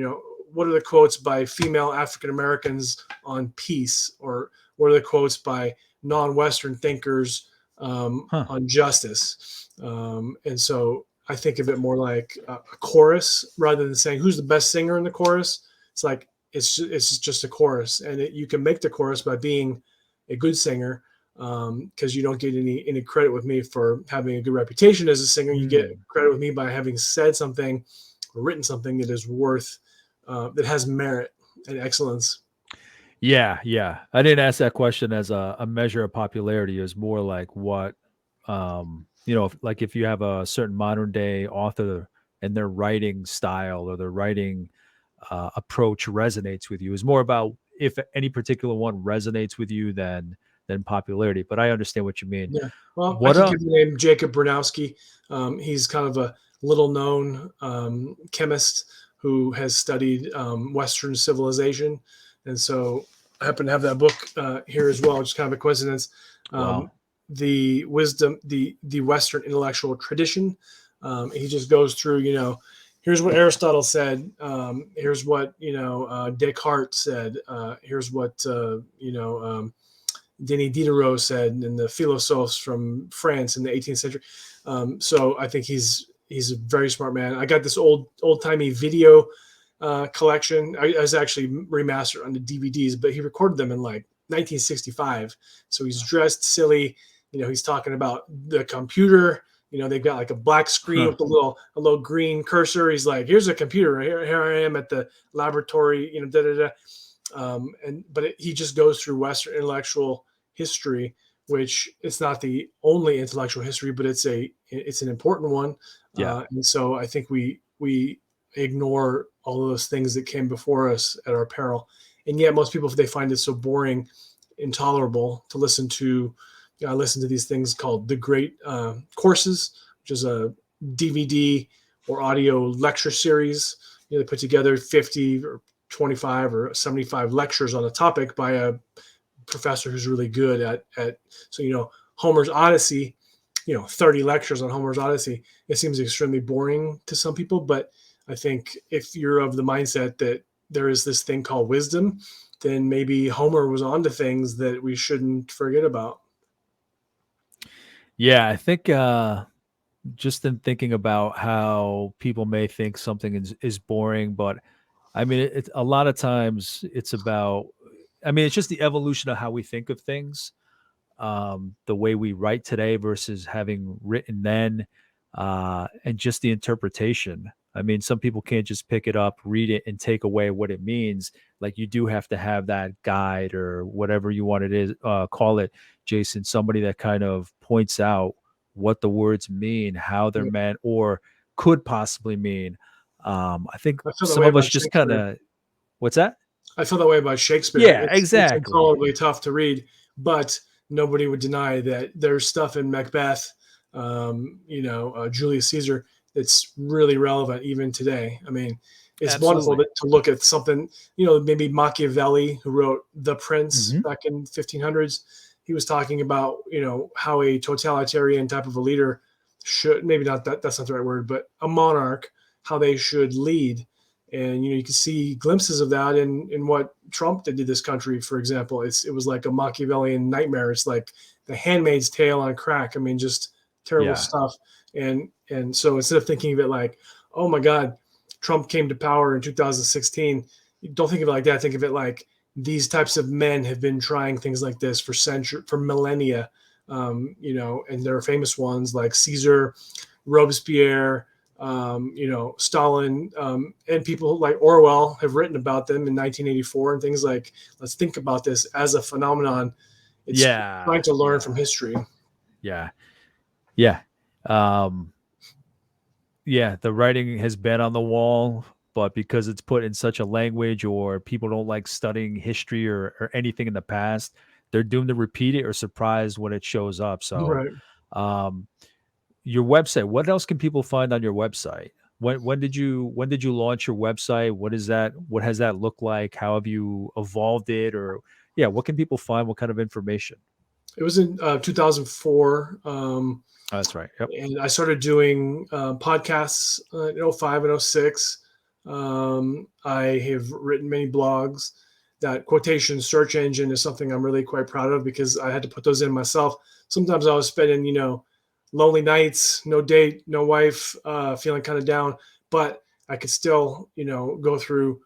[SPEAKER 2] what are the quotes by female African Americans on peace, or what are the quotes by non-Western thinkers,
[SPEAKER 1] Huh.
[SPEAKER 2] on justice. And so I think of it more like a chorus, rather than saying who's the best singer in the chorus. It's like it's just a chorus, and you can make the chorus by being a good singer, because you don't get any credit with me for having a good reputation as a singer. You get
[SPEAKER 1] Hmm.
[SPEAKER 2] credit with me by having said something or written something that is worth, that has merit and excellence.
[SPEAKER 1] Yeah, yeah. I didn't ask that question as a measure of popularity. It was more like what, like if you have a certain modern day author and their writing style or their writing approach resonates with you. It's more about if any particular one resonates with you than popularity. But I understand what you mean.
[SPEAKER 2] Yeah. Well, I
[SPEAKER 1] What
[SPEAKER 2] could give you the name Jacob Branowski. He's kind of a little known, chemist who has studied, Western civilization. And so I happen to have that book, here as well, which is kind of a coincidence. Um,
[SPEAKER 1] Wow.
[SPEAKER 2] the wisdom, the Western intellectual tradition. He just goes through, here's what Aristotle said. Here's what, Descartes said. Here's what, Denis Diderot said, and the philosophers from France in the 18th century. So I think he's a very smart man. I got this old timey video, collection. I was actually remastered on the DVDs, but he recorded them in like 1965. So he's dressed silly. He's talking about the computer. They've got like a black screen
[SPEAKER 1] Huh.
[SPEAKER 2] with a little green cursor. He's like, "Here's a computer. Here I am at the laboratory." Da da da. He just goes through Western intellectual history, which it's not the only intellectual history, but it's an important one.
[SPEAKER 1] Yeah.
[SPEAKER 2] And so I think we ignore all of those things that came before us at our peril, and yet most people, they find it so boring, intolerable to listen to. I listen to these things called the Great, Courses, which is a DVD or audio lecture series. They put together 50 or 25 or 75 lectures on a topic by a professor who's really good at so Homer's Odyssey, 30 lectures on Homer's Odyssey. It seems extremely boring to some people, but I think if you're of the mindset that there is this thing called wisdom, then maybe Homer was onto things that we shouldn't forget about.
[SPEAKER 1] Yeah. I think just in thinking about how people may think something is boring, but I mean, it's a lot of times it's about I mean, it's just the evolution of how we think of things, the way we write today versus having written then, and just the interpretation. I mean, some people can't just pick it up, read it, and take away what it means. Like you do have to have that guide or whatever you want it is, call it, Jason, somebody that kind of points out what the words mean, how they're
[SPEAKER 2] Yeah.
[SPEAKER 1] meant, or could possibly mean. I think
[SPEAKER 2] I feel that
[SPEAKER 1] some
[SPEAKER 2] way
[SPEAKER 1] of us
[SPEAKER 2] about
[SPEAKER 1] just kind
[SPEAKER 2] Shakespeare.
[SPEAKER 1] of, what's that?
[SPEAKER 2] I feel that way about Shakespeare.
[SPEAKER 1] Yeah,
[SPEAKER 2] It's
[SPEAKER 1] exactly.
[SPEAKER 2] incredibly tough to read, but nobody would deny that there's stuff in Macbeth, Julius Caesar, that's really relevant even today. I mean, it's wonderful
[SPEAKER 1] Absolutely.
[SPEAKER 2] to look at something, maybe Machiavelli, who wrote The Prince
[SPEAKER 1] Hmm.
[SPEAKER 2] back in 1500s. He was talking about, how a totalitarian type of a leader should, maybe not that, that's not the right word, but a monarch, how they should lead. And you can see glimpses of that in what Trump did to this country, for example. It was like a Machiavellian nightmare. It's like The Handmaid's Tale on crack. I mean, just terrible
[SPEAKER 1] Yeah.
[SPEAKER 2] stuff. And so instead of thinking of it like, oh my God, Trump came to power in 2016, don't think of it like that. Think of it like these types of men have been trying things like this for millennia. And there are famous ones like Caesar, Robespierre, Stalin, and people like Orwell have written about them in 1984 and things like, let's think about this as a phenomenon. It's
[SPEAKER 1] Yeah.
[SPEAKER 2] trying to learn from
[SPEAKER 1] Yeah.
[SPEAKER 2] history.
[SPEAKER 1] Yeah. Yeah. Um, yeah, the writing has been on the wall, but because it's put in such a language or people don't like studying history or anything in the past, they're doomed to repeat it or surprised when it shows up. So,
[SPEAKER 2] Right.
[SPEAKER 1] um, your website, what else can people find on your website? When did you launch your website? What is that? What has that looked like? How have you evolved it? Or yeah, what can people find? What kind of information?
[SPEAKER 2] It was in 2004.
[SPEAKER 1] Oh, that's right. Yep.
[SPEAKER 2] And I started doing podcasts in '05 and '06. I have written many blogs. That quotation search engine is something I'm really quite proud of because I had to put those in myself. Sometimes I was spending, lonely nights, no date, no wife, feeling kind of down, but I could still, go through,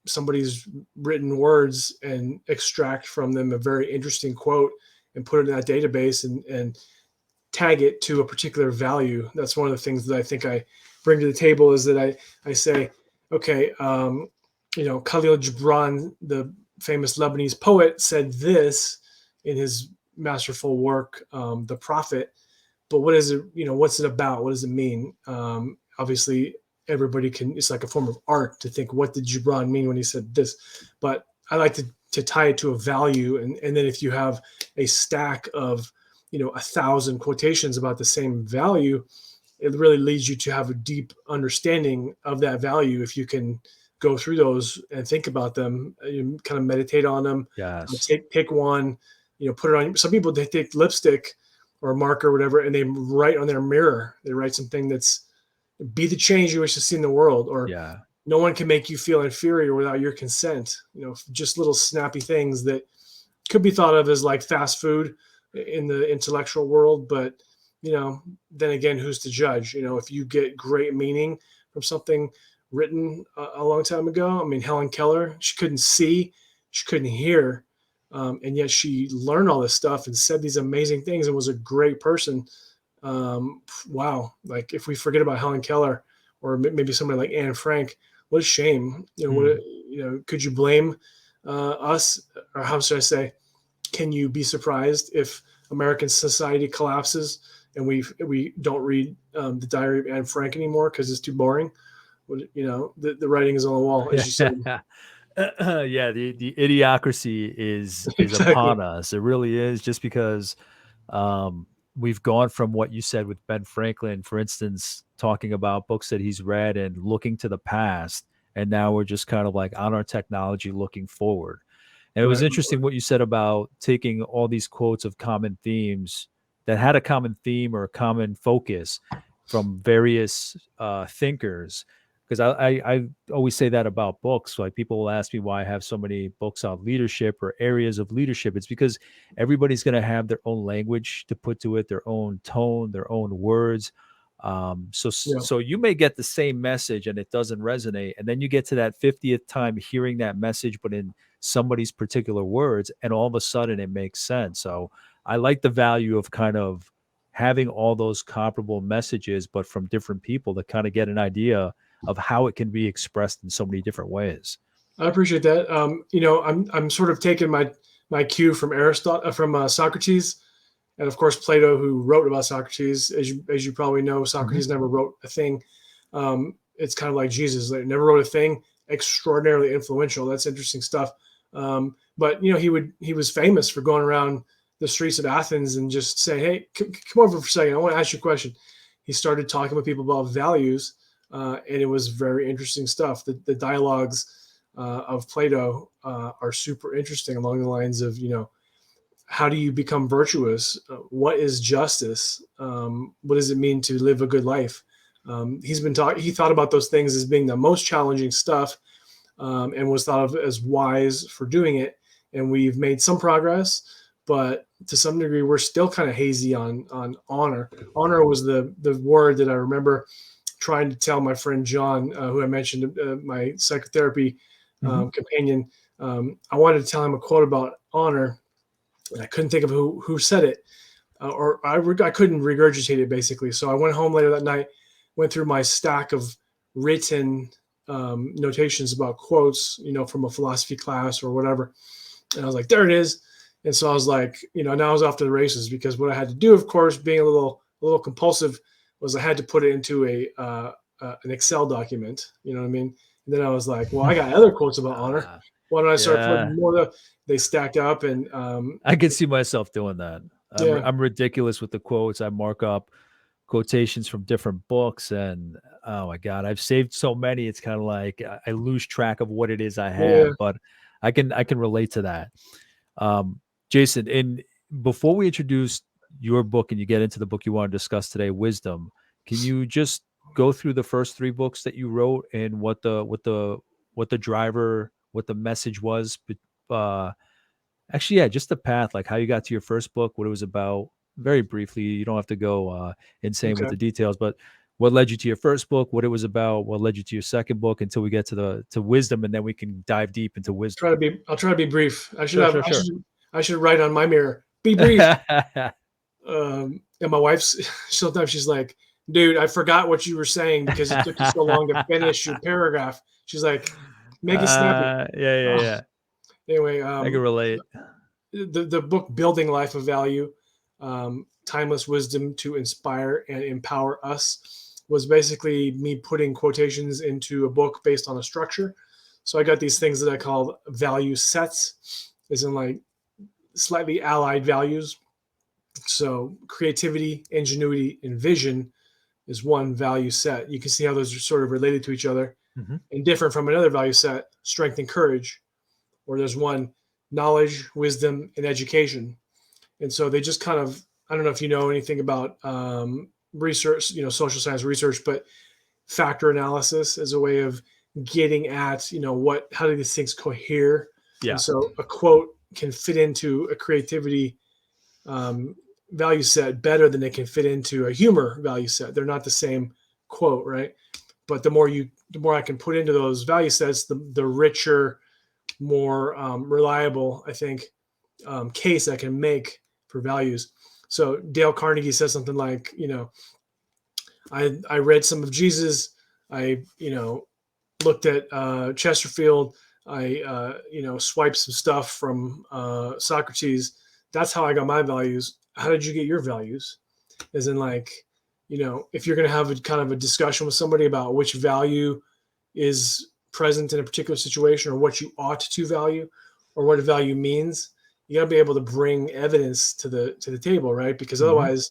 [SPEAKER 2] somebody's written words and extract from them a very interesting quote and put it in that database and tag it to a particular value. That's one of the things that I think I bring to the table is that I say, okay, Khalil Gibran, the famous Lebanese poet, said this in his masterful work, The Prophet. But what is it? What's it about? What does it mean? Obviously, everybody can. It's like a form of art to think, what did Gibran mean when he said this? But I like to tie it to a value, and then if you have a stack of 1,000 quotations about the same value, it really leads you to have a deep understanding of that value if you can go through those and think about them, you kind of meditate on them,
[SPEAKER 1] Yes.
[SPEAKER 2] pick one, put it on. Some people, they take lipstick or a marker or whatever and they write on their mirror, they write something that's, be the change you wish to see in the world, or
[SPEAKER 1] Yeah.
[SPEAKER 2] no one can make you feel inferior without your consent. Just little snappy things that could be thought of as like fast food in the intellectual world, but then again, who's to judge? If you get great meaning from something written a long time ago. I mean, Helen Keller, she couldn't see, she couldn't hear, and yet she learned all this stuff and said these amazing things and was a great person. Wow, like if we forget about Helen Keller or maybe somebody like Anne Frank, what a shame.
[SPEAKER 1] Mm.
[SPEAKER 2] Could you blame us, or how should I say? Can you be surprised if American society collapses and we don't read the Diary of Anne Frank anymore because it's too boring? The writing is on the wall, as you said.
[SPEAKER 1] Yeah. Yeah, the idiocracy is
[SPEAKER 2] Exactly.
[SPEAKER 1] upon us. It really is, just because we've gone from what you said with Ben Franklin, for instance, talking about books that he's read and looking to the past, and now we're just kind of like on our technology looking forward. And it was
[SPEAKER 2] Right.
[SPEAKER 1] interesting what you said about taking all these quotes of common themes that had a common theme or a common focus from various thinkers. Because I always say that about books. Like people will ask me why I have so many books on leadership or areas of leadership. It's because everybody's going to have their own language to put to it, their own tone, their own words. So
[SPEAKER 2] Yeah.
[SPEAKER 1] so you may get the same message and it doesn't resonate, and then you get to that 50th time hearing that message, but in somebody's particular words, and all of a sudden it makes sense. So I like the value of kind of having all those comparable messages, but from different people, to kind of get an idea of how it can be expressed in so many different ways.
[SPEAKER 2] I appreciate that. I'm sort of taking my cue from Aristotle, from Socrates, and of course Plato, who wrote about Socrates. As you probably know, Socrates never wrote a thing. It's kind of like Jesus; they never wrote a thing. Extraordinarily influential. That's interesting stuff. But he was famous for going around the streets of Athens and just saying, "Hey, come over for a second. I want to ask you a question." He started talking with people about values, and it was very interesting stuff. The dialogues of Plato are super interesting, along the lines of, how do you become virtuous? What is justice? What does it mean to live a good life? He thought about those things as being the most challenging stuff, and was thought of as wise for doing it. And we've made some progress, but to some degree, we're still kind of hazy on honor. Honor was the word that I remember trying to tell my friend John, who I mentioned, my psychotherapy companion. I wanted to tell him a quote about honor, and I couldn't think of who said it, or I couldn't regurgitate it, basically. So I went home later that night, went through my stack of written notations about quotes, from a philosophy class or whatever, and I was like, there it is. And so I was like, now I was off to the races, because what I had to do, of course, being a little compulsive, was I had to put it into an Excel document. You know what I mean? And then I was like, well, I got other quotes about honor. Why don't I start putting more? They stacked up, and
[SPEAKER 1] I can see myself doing that.
[SPEAKER 2] Yeah.
[SPEAKER 1] I'm ridiculous with the quotes. I mark up quotations from different books, and oh my God, I've saved so many. It's kind of like I lose track of what it is I have, but I can relate to that. Jason, and before we introduce your book and you get into the book you want to discuss today, Wisdom, can you just go through the first 3 books that you wrote and what the driver, what the message was? Actually, yeah, just the path, like how you got to your first book, what it was about, very briefly. You don't have to go insane with the details, but what led you to your first book, what it was about, what led you to your second book, until we get to Wisdom, and then we can dive deep into Wisdom.
[SPEAKER 2] I'll try to be brief.
[SPEAKER 1] Sure.
[SPEAKER 2] I should write on my mirror, be brief. And my wife's sometimes she's like, dude, I forgot what you were saying because it took you so long to finish your paragraph. She's like, make it snappy.
[SPEAKER 1] Yeah.
[SPEAKER 2] Anyway,
[SPEAKER 1] I can relate.
[SPEAKER 2] The book Building Life of Value, Timeless Wisdom to Inspire and Empower Us, was basically me putting quotations into a book based on a structure. So I got these things that I called value sets, as in like slightly allied values. So creativity, ingenuity, and vision is one value set. You can see how those are sort of related to each other and different from another value set, strength and courage, or there's one, knowledge, wisdom, and education. And so they just kind of, I don't know if you know anything about research, social science research, but factor analysis is a way of getting at, how do these things cohere?
[SPEAKER 1] Yeah.
[SPEAKER 2] And so a quote can fit into a creativity value set better than it can fit into a humor value set. They're not the same quote, right? But the more I can put into those value sets, the richer, more reliable, I think, case I can make for values. So Dale Carnegie says something like, I read some of Jesus. I, looked at Chesterfield. I, swiped some stuff from Socrates. That's how I got my values. How did you get your values? As in, like, if you're going to have a kind of a discussion with somebody about which value is present in a particular situation, or what you ought to value, or what a value means, you got to be able to bring evidence to the table, right? Because otherwise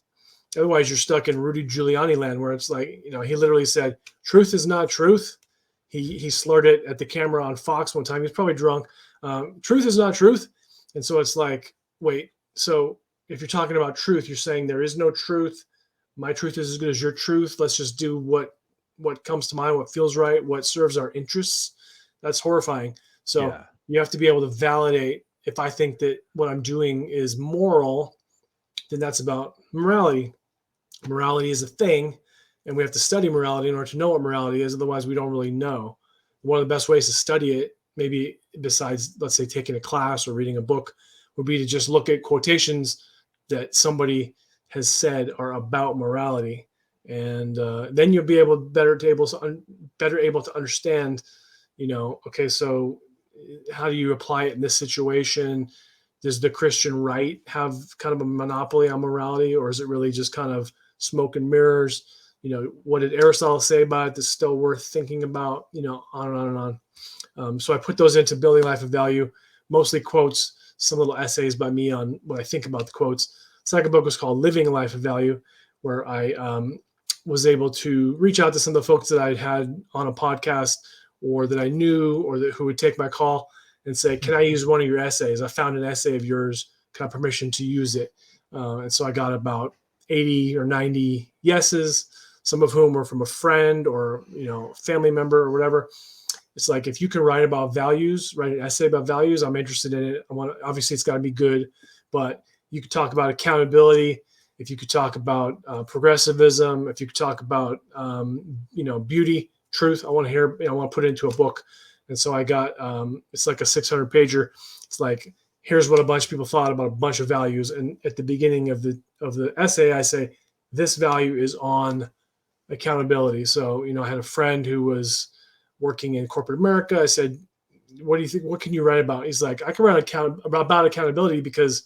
[SPEAKER 2] you're stuck in Rudy Giuliani land, where it's like, he literally said, truth is not truth. He slurred it at the camera on Fox one time. He was probably drunk. Truth is not truth. And so it's like, wait, so if you're talking about truth, you're saying there is no truth. My truth is as good as your truth. Let's just do what comes to mind, what feels right, what serves our interests. That's horrifying. So you have to be able to validate. If I think that what I'm doing is moral, then that's about morality. Morality is a thing, and we have to study morality in order to know what morality is. Otherwise, we don't really know. One of the best ways to study it maybe besides, let's say, taking a class or reading a book, would be to just look at quotations that somebody has said are about morality, and then you'll be better able to understand, okay, so how do you apply it in this situation? Does the Christian right have kind of a monopoly on morality, or is it really just kind of smoke and mirrors? What did Aristotle say about it that's still worth thinking about? On and on and on. So I put those into Building Life of Value, mostly quotes, some little essays by me on what I think about the quotes. The second book was called Living Life of Value, where I was able to reach out to some of the folks that I'd had on a podcast or that I knew or who would take my call and say, can I use one of your essays? I found an essay of yours. Can I have permission to use it? And so I got about 80 or 90 yeses, some of whom were from a friend or, family member or whatever. It's like, if you can write about values, write an essay about values, I'm interested in it. Obviously it's got to be good, but you could talk about accountability. If you could talk about progressivism, if you could talk about, beauty, truth, I want to hear, I want to put it into a book. And so I got, it's like a 600 pager. It's like, here's what a bunch of people thought about a bunch of values. And at the beginning of the essay, I say, this value is on accountability. So, I had a friend who was working in corporate America. I said, what do you think? What can you write about? He's like, I can write about accountability, because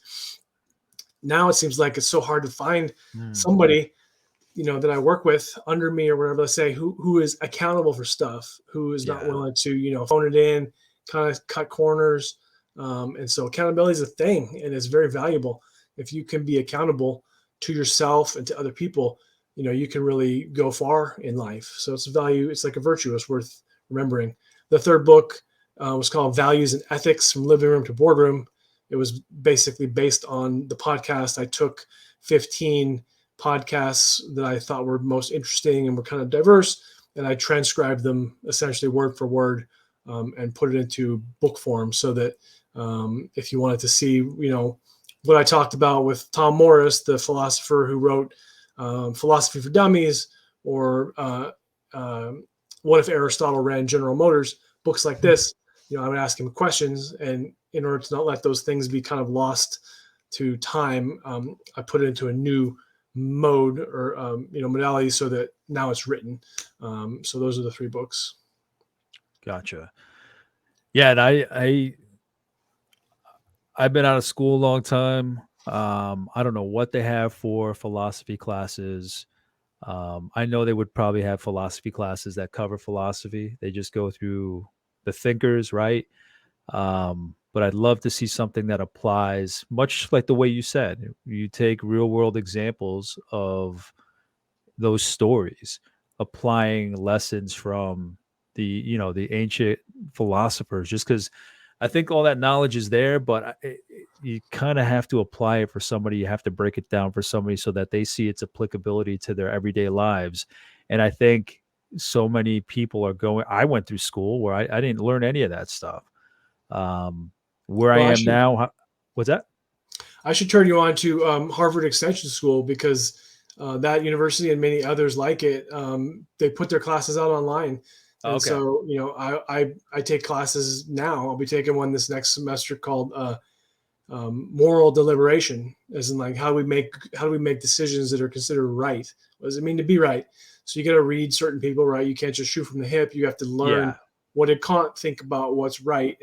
[SPEAKER 2] now it seems like it's so hard to find somebody, that I work with under me or whatever, let's say, who is accountable for stuff, who is not willing to, phone it in, kind of cut corners. And so accountability is a thing, and it's very valuable. If you can be accountable to yourself and to other people, you can really go far in life. So it's a value. It's like a virtue. It's worth remembering. The third book was called Values and Ethics from Living Room to Boardroom. It was basically based on the podcast. I took 15 podcasts that I thought were most interesting and were kind of diverse, and I transcribed them essentially word for word, and put it into book form, so that if you wanted to see, what I talked about with Tom Morris, the philosopher who wrote Philosophy for Dummies, or What If Aristotle Ran General Motors, books like this, I would ask him questions, and in order to not let those things be kind of lost to time, I put it into a new mode or modality, so that now it's written. So those are the three books.
[SPEAKER 1] Gotcha. Yeah, and I've been out of school a long time. I don't know what they have for philosophy classes. I know they would probably have philosophy classes that cover philosophy. They just go through the thinkers, right? But I'd love to see something that applies, much like the way you said. You take real world examples of those stories, applying lessons from the ancient philosophers, just because I think all that knowledge is there, but you kind of have to apply it for somebody. You have to break it down for somebody so that they see its applicability to their everyday lives. And I think so many people are going, I went through school where I didn't learn any of that stuff. Where I
[SPEAKER 2] Well,
[SPEAKER 1] am now, what's that?
[SPEAKER 2] I should turn you on to Harvard Extension School, because that university and many others like it, they put their classes out online. And
[SPEAKER 1] Okay.
[SPEAKER 2] so, I take classes now. I'll be taking one this next semester called moral deliberation, as in like how do we make decisions that are considered right? What does it mean to be right? So you got to read certain people, right? You can't just shoot from the hip. You have to learn
[SPEAKER 1] Yeah.
[SPEAKER 2] what it can't think about what's right.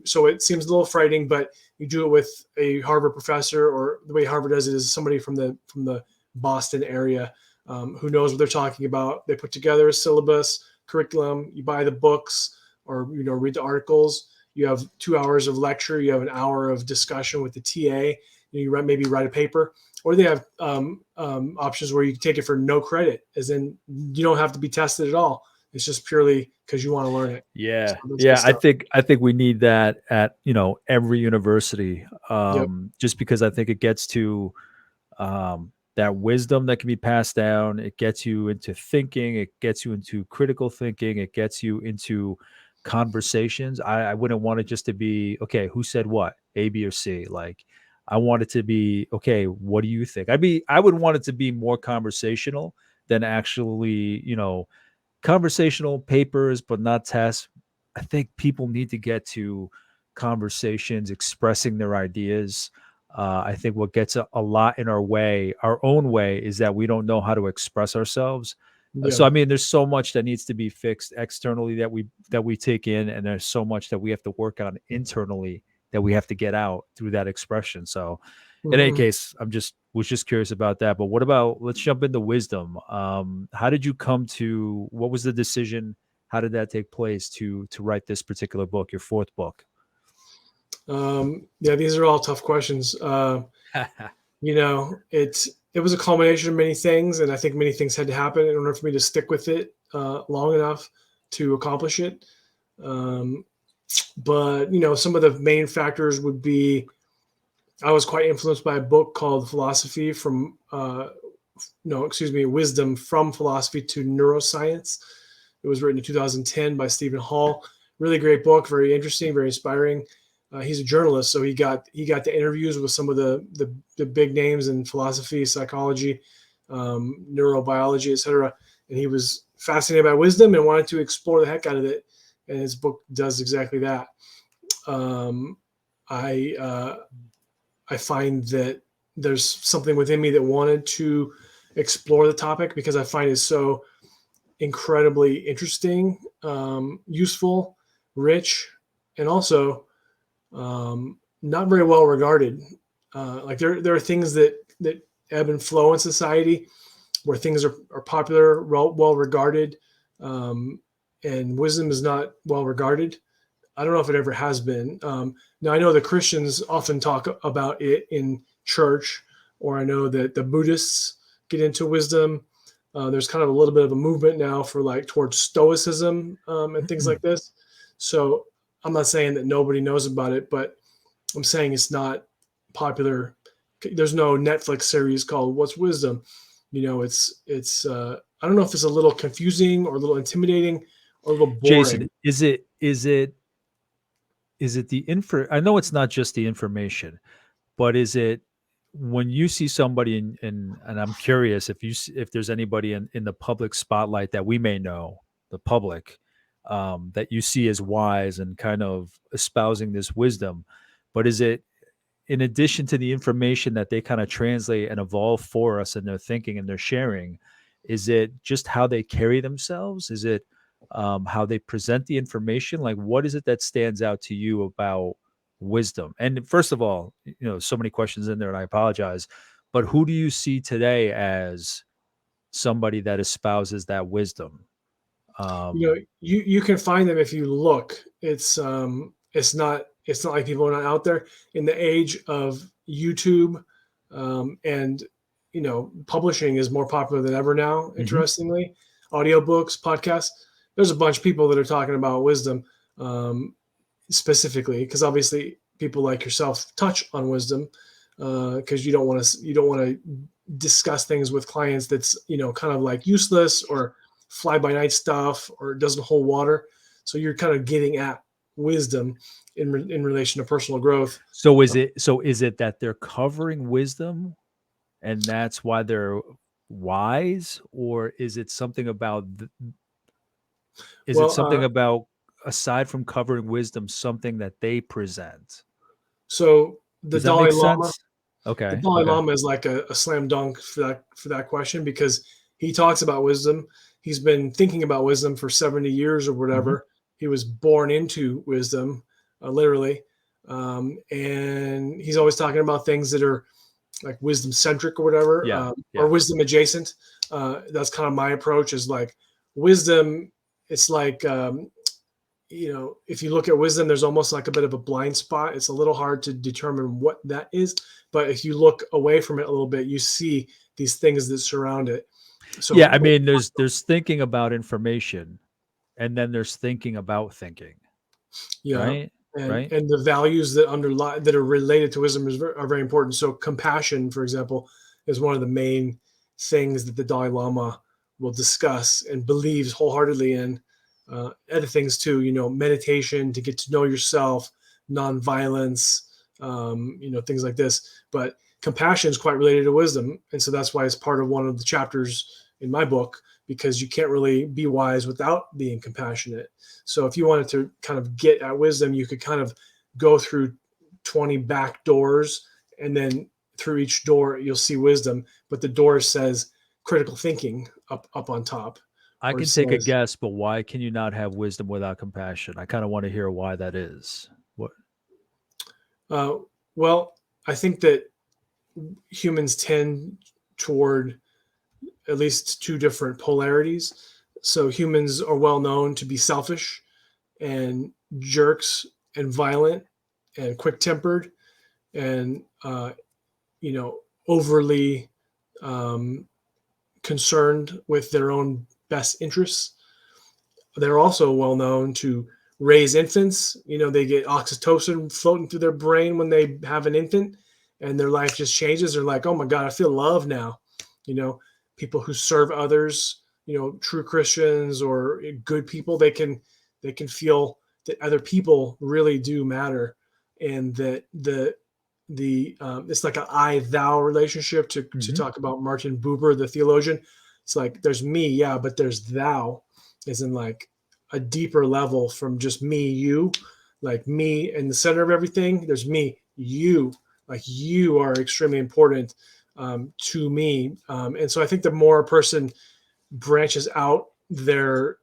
[SPEAKER 2] So it seems a little frightening, but you do it with a Harvard professor, or the way Harvard does it is somebody from the Boston area, who knows what they're talking about. They put together a syllabus, curriculum. You buy the books, or read the articles. You have 2 hours of lecture. You have an hour of discussion with the TA. You maybe write a paper, or they have options where you can take it for no credit, as in you don't have to be tested at all. It's just purely because you want to learn it. So
[SPEAKER 1] Yeah.
[SPEAKER 2] that's good
[SPEAKER 1] Yeah. I
[SPEAKER 2] stuff.
[SPEAKER 1] think we need that at, every university.
[SPEAKER 2] Yep.
[SPEAKER 1] Just because I think it gets to that wisdom that can be passed down. It gets you into thinking. It gets you into critical thinking. It gets you into conversations. I wouldn't want it just to be, okay, who said what, A, B, or C? Like, I want it to be, okay, what do you think? I would want it to be more conversational than actually, conversational papers, but not tests. I think people need to get to conversations expressing their ideas. I think what gets a lot in our own way, is that we don't know how to express ourselves. So
[SPEAKER 2] Yeah.
[SPEAKER 1] I mean, there's so much that needs to be fixed externally that we take in, and there's so much that we have to work on internally that we have to get out through that expression. So, in any
[SPEAKER 2] Mhm.
[SPEAKER 1] case, was just curious about that. But what about, let's jump into wisdom. How did you come to, what was the decision? How did that take place to write this particular book, your fourth book?
[SPEAKER 2] Yeah, these are all tough questions. It was a culmination of many things, and I think many things had to happen in order for me to stick with it long enough to accomplish it. Um, but some of the main factors would be I was quite influenced by a book called Philosophy from no, excuse me, Wisdom from Philosophy to Neuroscience. It was written in 2010 by Stephen Hall. Really great book, very interesting, very inspiring. He's a journalist, so he got the interviews with some of the big names in philosophy, psychology, neurobiology, etc. And he was fascinated by wisdom and wanted to explore the heck out of it. And his book does exactly that. Um, I find that there's something within me that wanted to explore the topic because I find it so incredibly interesting, useful, rich, and also not very well regarded. Like there are things that ebb and flow in society where things are popular, well regarded, and wisdom is not well regarded. I don't know if it ever has been. Now I know the Christians often talk about it in church, or I know that the Buddhists get into wisdom. There's kind of a little bit of a movement now for like towards stoicism and things like this. So I'm not saying that nobody knows about it, but I'm saying it's not popular. There's no Netflix series called "What's Wisdom." It's I don't know if it's a little confusing or a little intimidating or a little boring.
[SPEAKER 1] Jason, is it the info? I know it's not just the information, but is it, when you see somebody and I'm curious if there's anybody in the public spotlight that we may know, the public, that you see as wise and kind of espousing this wisdom, but is it, in addition to the information that they kind of translate and evolve for us in their thinking and their sharing, is it just how they carry themselves? Is it how they present the information? Like, what is it that stands out to you about wisdom? And first of all, so many questions in there, and I apologize, but who do you see today as somebody that espouses that wisdom?
[SPEAKER 2] You can find them if you look. It's not like people are not out there in the age of YouTube, and publishing is more popular than ever now.
[SPEAKER 1] Mhm.
[SPEAKER 2] Interestingly, audiobooks, podcasts. There's a bunch of people that are talking about wisdom, um, specifically because obviously people like yourself touch on wisdom because you don't want to discuss things with clients that's kind of like useless or fly by night stuff or doesn't hold water. So you're kind of getting at wisdom in relation to personal growth.
[SPEAKER 1] So is it that they're covering wisdom and that's why they're wise, or is it
[SPEAKER 2] Well,
[SPEAKER 1] something about, aside from covering wisdom, something that they present?
[SPEAKER 2] so
[SPEAKER 1] Does that make sense?
[SPEAKER 2] The
[SPEAKER 1] Okay,
[SPEAKER 2] Dalai
[SPEAKER 1] okay.
[SPEAKER 2] Lama is like a slam dunk for that question because he talks about wisdom. He's been thinking about wisdom for 70 years or
[SPEAKER 1] Mhm.
[SPEAKER 2] whatever. He was born into wisdom, literally, and he's always talking about things that are like wisdom centric or whatever,
[SPEAKER 1] Yeah,
[SPEAKER 2] or
[SPEAKER 1] yeah.
[SPEAKER 2] wisdom adjacent. That's kind of my approach. Is like wisdom. It's like if you look at wisdom, there's almost like a bit of a blind spot. It's a little hard to determine what that is. But if you look away from it a little bit, you see these things that surround it.
[SPEAKER 1] Yeah,
[SPEAKER 2] So,
[SPEAKER 1] I mean, there's thinking about information, and then there's thinking about thinking,
[SPEAKER 2] yeah,
[SPEAKER 1] right?
[SPEAKER 2] and
[SPEAKER 1] Right?
[SPEAKER 2] the values that underlie that are related to wisdom are very important. So, compassion, for example, is one of the main things that the Dalai Lama will discuss and believes wholeheartedly in. Other things too, meditation to get to know yourself, nonviolence, things like this. But compassion is quite related to wisdom, and so that's why it's part of one of the chapters in my book because you can't really be wise without being compassionate. So if you wanted to kind of get at wisdom, you could kind of go through 20 back doors, and then through each door you'll see wisdom, but the door says critical thinking up on top.
[SPEAKER 1] I
[SPEAKER 2] Or
[SPEAKER 1] can take a
[SPEAKER 2] says,
[SPEAKER 1] guess, but why can you not have wisdom without compassion? I kind of want to hear why that is. What?
[SPEAKER 2] well, I think that humans tend toward at least two different polarities. So humans are well known to be selfish and jerks and violent and quick-tempered and overly concerned with their own best interests. They're also well known to raise infants. They get oxytocin floating through their brain when they have an infant, and their life just changes. They're like, oh my God, I feel love now. People who serve others, true Christians or good people, they can feel that other people really do matter, and that it's like an I thou relationship to talk about Martin Buber, the theologian. It's like there's me, yeah, but there's thou, as in like a deeper level from just me, you, like me in the center of everything. There's me, you, like you are extremely important to me. And so I think the more a person branches out their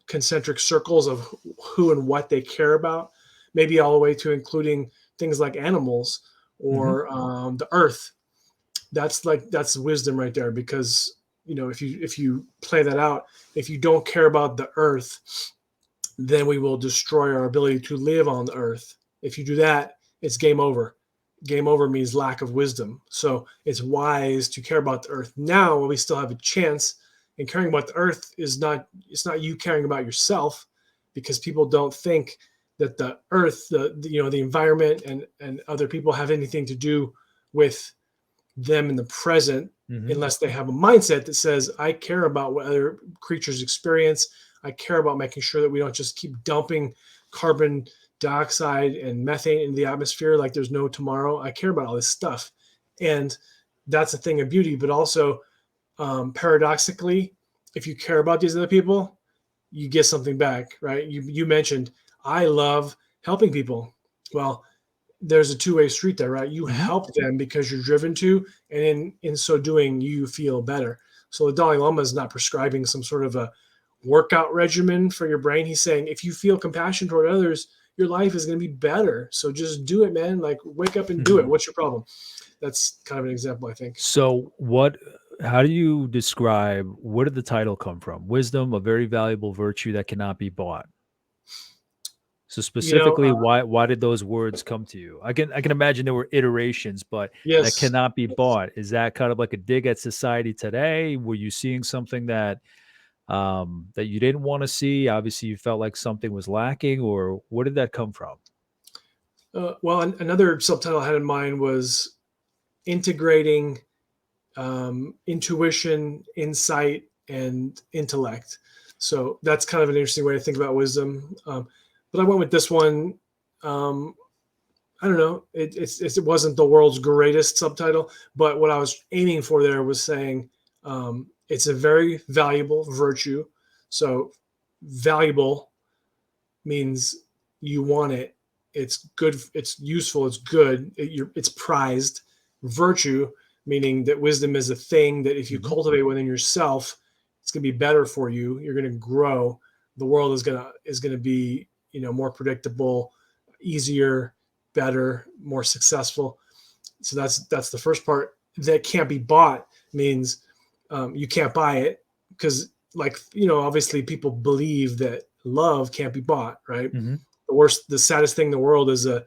[SPEAKER 2] concentric circles of who and what they care about, maybe all the way to including things like animals or the earth, that's wisdom right there. Because if you play that out, if you don't care about the earth, then we will destroy our ability to live on the earth. If you do that, it's game over. Game over means lack of wisdom. So it's wise to care about the earth now while we still have a chance. And caring about the earth it's not you caring about yourself, because people don't think that the earth, the environment and other people have anything to do with them in the present, unless they have a mindset that says, I care about what other creatures experience. I care about making sure that we don't just keep dumping carbon dioxide and methane into the atmosphere like there's no tomorrow. I care about all this stuff. And that's a thing of beauty. But also, paradoxically, if you care about these other people, you get something back, right? You mentioned, I love helping people. Well, there's a two-way street there, right? You help them because you're driven to, and in so doing, you feel better. So the Dalai Lama is not prescribing some sort of a workout regimen for your brain. He's saying, if you feel compassion toward others, your life is going to be better. So just do it, man. Like, wake up and do it. What's your problem? That's kind of an example, I think.
[SPEAKER 1] So how do you describe, where did the title come from? Wisdom, a very valuable virtue that cannot be bought. So specifically, why did those words come to you? I can imagine there were iterations, but that
[SPEAKER 2] Yes.
[SPEAKER 1] cannot be bought. Is that kind of like a dig at society today? Were you seeing something that you didn't want to see? Obviously, you felt like something was lacking, or where did that come from?
[SPEAKER 2] Well, another subtitle I had in mind was integrating intuition, insight, and intellect. So that's kind of an interesting way to think about wisdom. But I went with this one. I don't know. It wasn't the world's greatest subtitle, but what I was aiming for there was saying it's a very valuable virtue. So valuable means you want it. It's good. It's useful. It's good. It's prized. Virtue, meaning that wisdom is a thing that if you cultivate within yourself, it's going to be better for you. You're going to grow. The world is going to be, more predictable, easier, better, more successful. So that's the first part. That can't be bought means you can't buy it, because obviously people believe that love can't be bought, right? The saddest thing in the world is a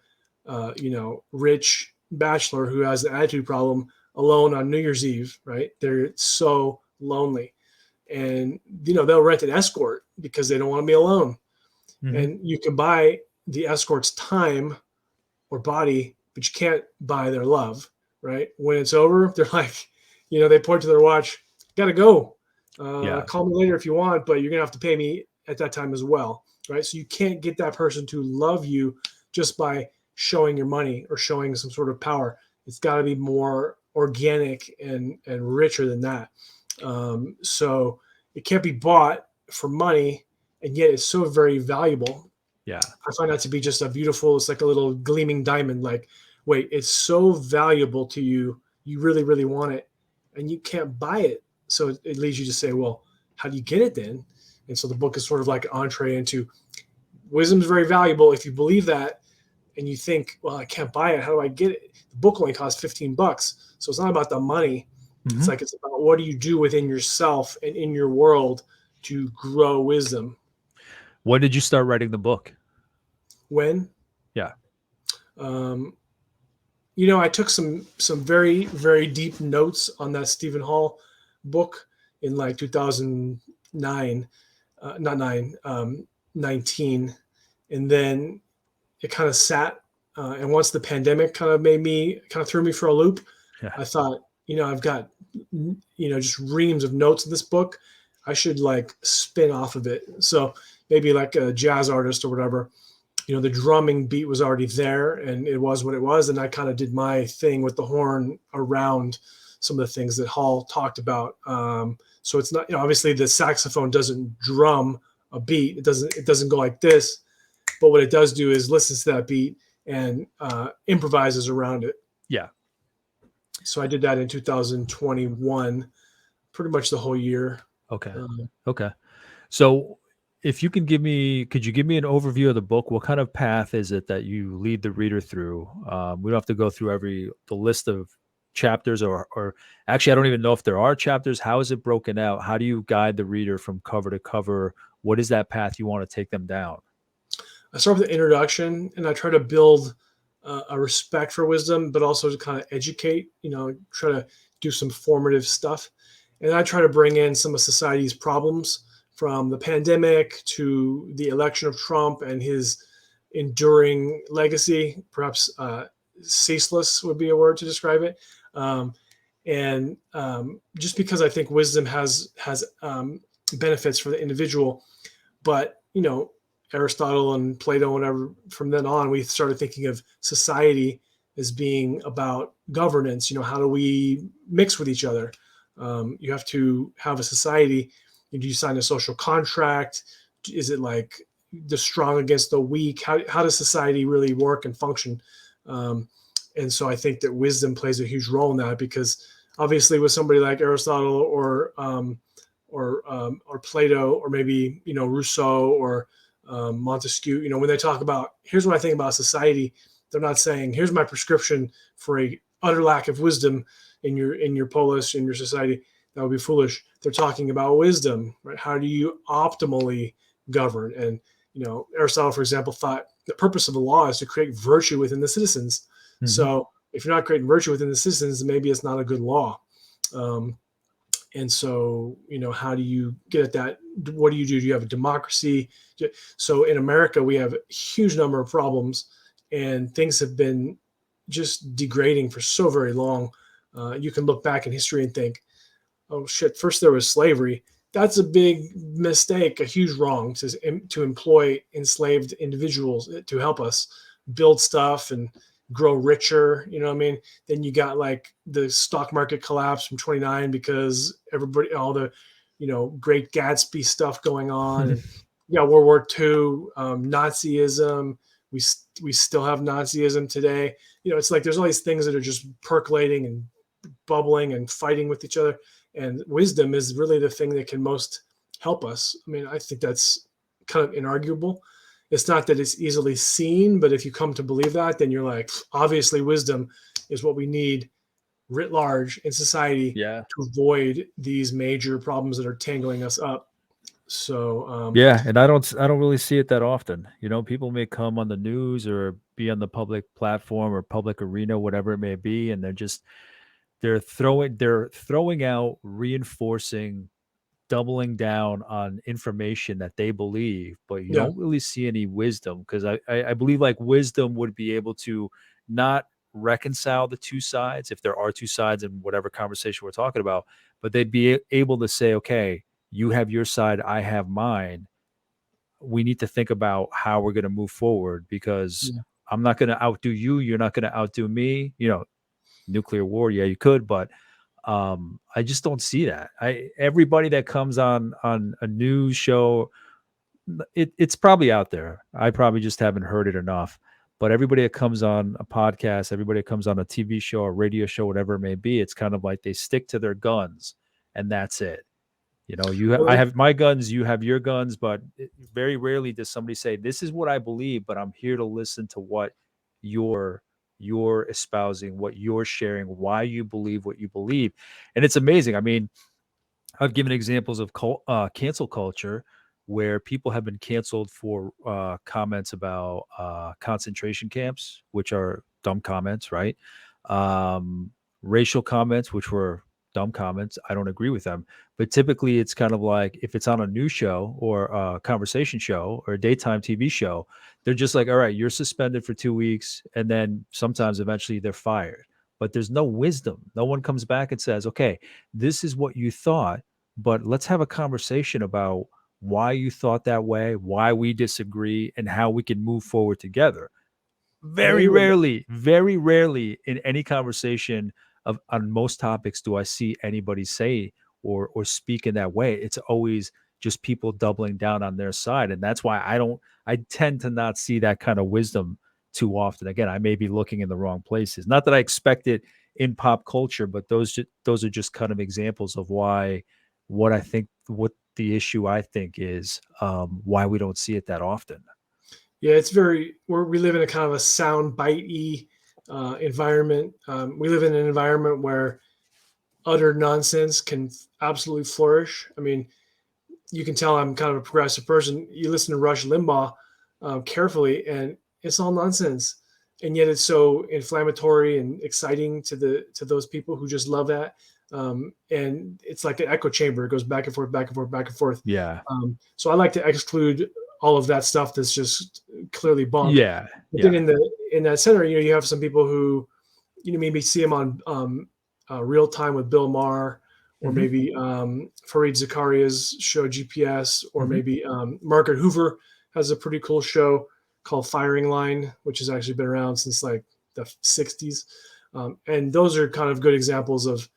[SPEAKER 2] rich bachelor who has an attitude problem alone on New Year's Eve, right? They're so lonely, and they'll rent an escort because they don't want to be alone. And you can buy the escort's time or body, but you can't buy their love, right? When it's over, they're like, they point to their watch, gotta go. Call me later if you want, but you're gonna have to pay me at that time as well, right? So you can't get that person to love you just by showing your money or showing some sort of power. It's got to be more organic and richer than that. So it can't be bought for money, and yet it's so very valuable.
[SPEAKER 1] Yeah.
[SPEAKER 2] I find that to be just a beautiful, it's like a little gleaming diamond. Like, wait, it's so valuable to you. You really, really want it, and you can't buy it. So it leads you to say, well, how do you get it then? And so the book is sort of like an entree into wisdom is very valuable. If you believe that and you think, well, I can't buy it, how do I get it? The book only costs $15. So it's not about the money. It's like, it's about what do you do within yourself and in your world to grow wisdom.
[SPEAKER 1] When did you start writing the book?
[SPEAKER 2] When?
[SPEAKER 1] Yeah.
[SPEAKER 2] I took some very, very deep notes on that Stephen Hall book in like 2009, 19. And then it kind of sat. And once the pandemic kind of threw me for a loop,
[SPEAKER 1] Yeah.
[SPEAKER 2] I thought, I've got, just reams of notes in this book. I should like spin off of it. So maybe like a jazz artist or whatever, the drumming beat was already there and it was what it was. And I kind of did my thing with the horn around some of the things that Hall talked about. So it's not, obviously the saxophone doesn't drum a beat. It doesn't go like this, but what it does do is listens to that beat and improvises around it.
[SPEAKER 1] Yeah.
[SPEAKER 2] So I did that in 2021, pretty much the whole year.
[SPEAKER 1] Okay. Okay. So if you could you give me an overview of the book? What kind of path is it that you lead the reader through? We don't have to go through the list of chapters or actually, I don't even know if there are chapters. How is it broken out? How do you guide the reader from cover to cover? What is that path you want to take them down?
[SPEAKER 2] I start with the introduction and I try to build a respect for wisdom, but also to kind of educate, try to do some formative stuff. And I try to bring in some of society's problems, from the pandemic to the election of Trump and his enduring legacy. Perhaps ceaseless would be a word to describe it. Just because I think wisdom has benefits for the individual, but Aristotle and Plato, whatever, from then on, we started thinking of society as being about governance. How do we mix with each other? You have to have a society. Do you sign a social contract? Is it like the strong against the weak? How does society really work and function? And so I think that wisdom plays a huge role in that, because obviously with somebody like Aristotle or Plato, or maybe Rousseau or Montesquieu, when they talk about, here's what I think about society, they're not saying, here's my prescription for a utter lack of wisdom in your polis, in your society. That would be foolish. They're talking about wisdom, right? How do you optimally govern? And Aristotle, for example, thought the purpose of the law is to create virtue within the citizens. Mm-hmm. So if you're not creating virtue within the citizens, then maybe it's not a good law. And so, how do you get at that? What do? Do you have a democracy? So in America, we have a huge number of problems, and things have been just degrading for so very long. You can look back in history and think, oh shit, first there was slavery. That's a big mistake, a huge wrong to employ enslaved individuals to help us build stuff and grow richer. Then you got like the stock market collapse from 29 because everybody, all the, Great Gatsby stuff going on. And World War II, Nazism. We still have Nazism today. It's like there's all these things that are just percolating and bubbling and fighting with each other. And wisdom is really the thing that can most help us. I think that's kind of inarguable. It's not that it's easily seen, but if you come to believe that, then you're like, obviously wisdom is what we need writ large in society to avoid these major problems that are tangling us up. So
[SPEAKER 1] and I don't really see it that often. People may come on the news or be on the public platform or public arena, whatever it may be, and they're throwing out, reinforcing, doubling down on information that they believe, but you don't really see any wisdom, because I believe like wisdom would be able to not reconcile the two sides, if there are two sides in whatever conversation we're talking about, but they'd be able to say, okay, you have your side, I have mine. We need to think about how we're going to move forward, because I'm not going to outdo you. You're not going to outdo me. Nuclear war, yeah, you could, but I just don't see that. Everybody that comes on a news show, it's probably out there. I probably just haven't heard it enough. But everybody that comes on a podcast, everybody that comes on a TV show, a radio show, whatever it may be, it's kind of like they stick to their guns, and that's it. You know, I
[SPEAKER 2] Well,
[SPEAKER 1] have my guns, you have your guns, but very rarely does somebody say, "This is what I believe, but I'm here to listen to what you're you're espousing, what you're sharing, why you believe what you believe." And it's amazing. I mean, I've given examples of cancel culture where people have been canceled for comments about concentration camps, which are dumb comments, right? Um, Racial comments, which were dumb comments. I don't agree with them. But typically, it's kind of like if it's on a news show or a conversation show or a daytime TV show, they're just like, all right, you're suspended for 2 weeks. And then sometimes eventually they're fired. But there's no wisdom. No one comes back and says, okay, this is what you thought, but let's have a conversation about why you thought that way, why we disagree, and how we can move forward together. Very rarely in any conversation on most topics do I see anybody say or speak in that way. It's always just people doubling down on their side. And that's why I tend to not see that kind of wisdom too often. Again, I may be looking in the wrong places. Not that I expect it in pop culture, but those are just kind of examples of why what the issue I think is, why we don't see it that often.
[SPEAKER 2] yeah, we live in a kind of a sound bitey environment. We live in an environment where utter nonsense can absolutely flourish. I mean, you can tell I'm kind of a progressive person. You listen to Rush Limbaugh carefully, and it's all nonsense, and yet it's so inflammatory and exciting to those people who just love that. And it's like an echo chamber; it goes back and forth, back and forth, back and forth.
[SPEAKER 1] Yeah.
[SPEAKER 2] So I like to exclude all of that stuff that's just clearly bunk.
[SPEAKER 1] Yeah.
[SPEAKER 2] But then
[SPEAKER 1] Yeah.
[SPEAKER 2] in that center, you have some people who, maybe see him on Real Time with Bill Maher, or
[SPEAKER 1] Hmm.
[SPEAKER 2] maybe Fareed Zakaria's show GPS, or
[SPEAKER 1] Hmm.
[SPEAKER 2] maybe Margaret Hoover has a pretty cool show called Firing Line, which has actually been around since like the 60s. And those are kind of good examples of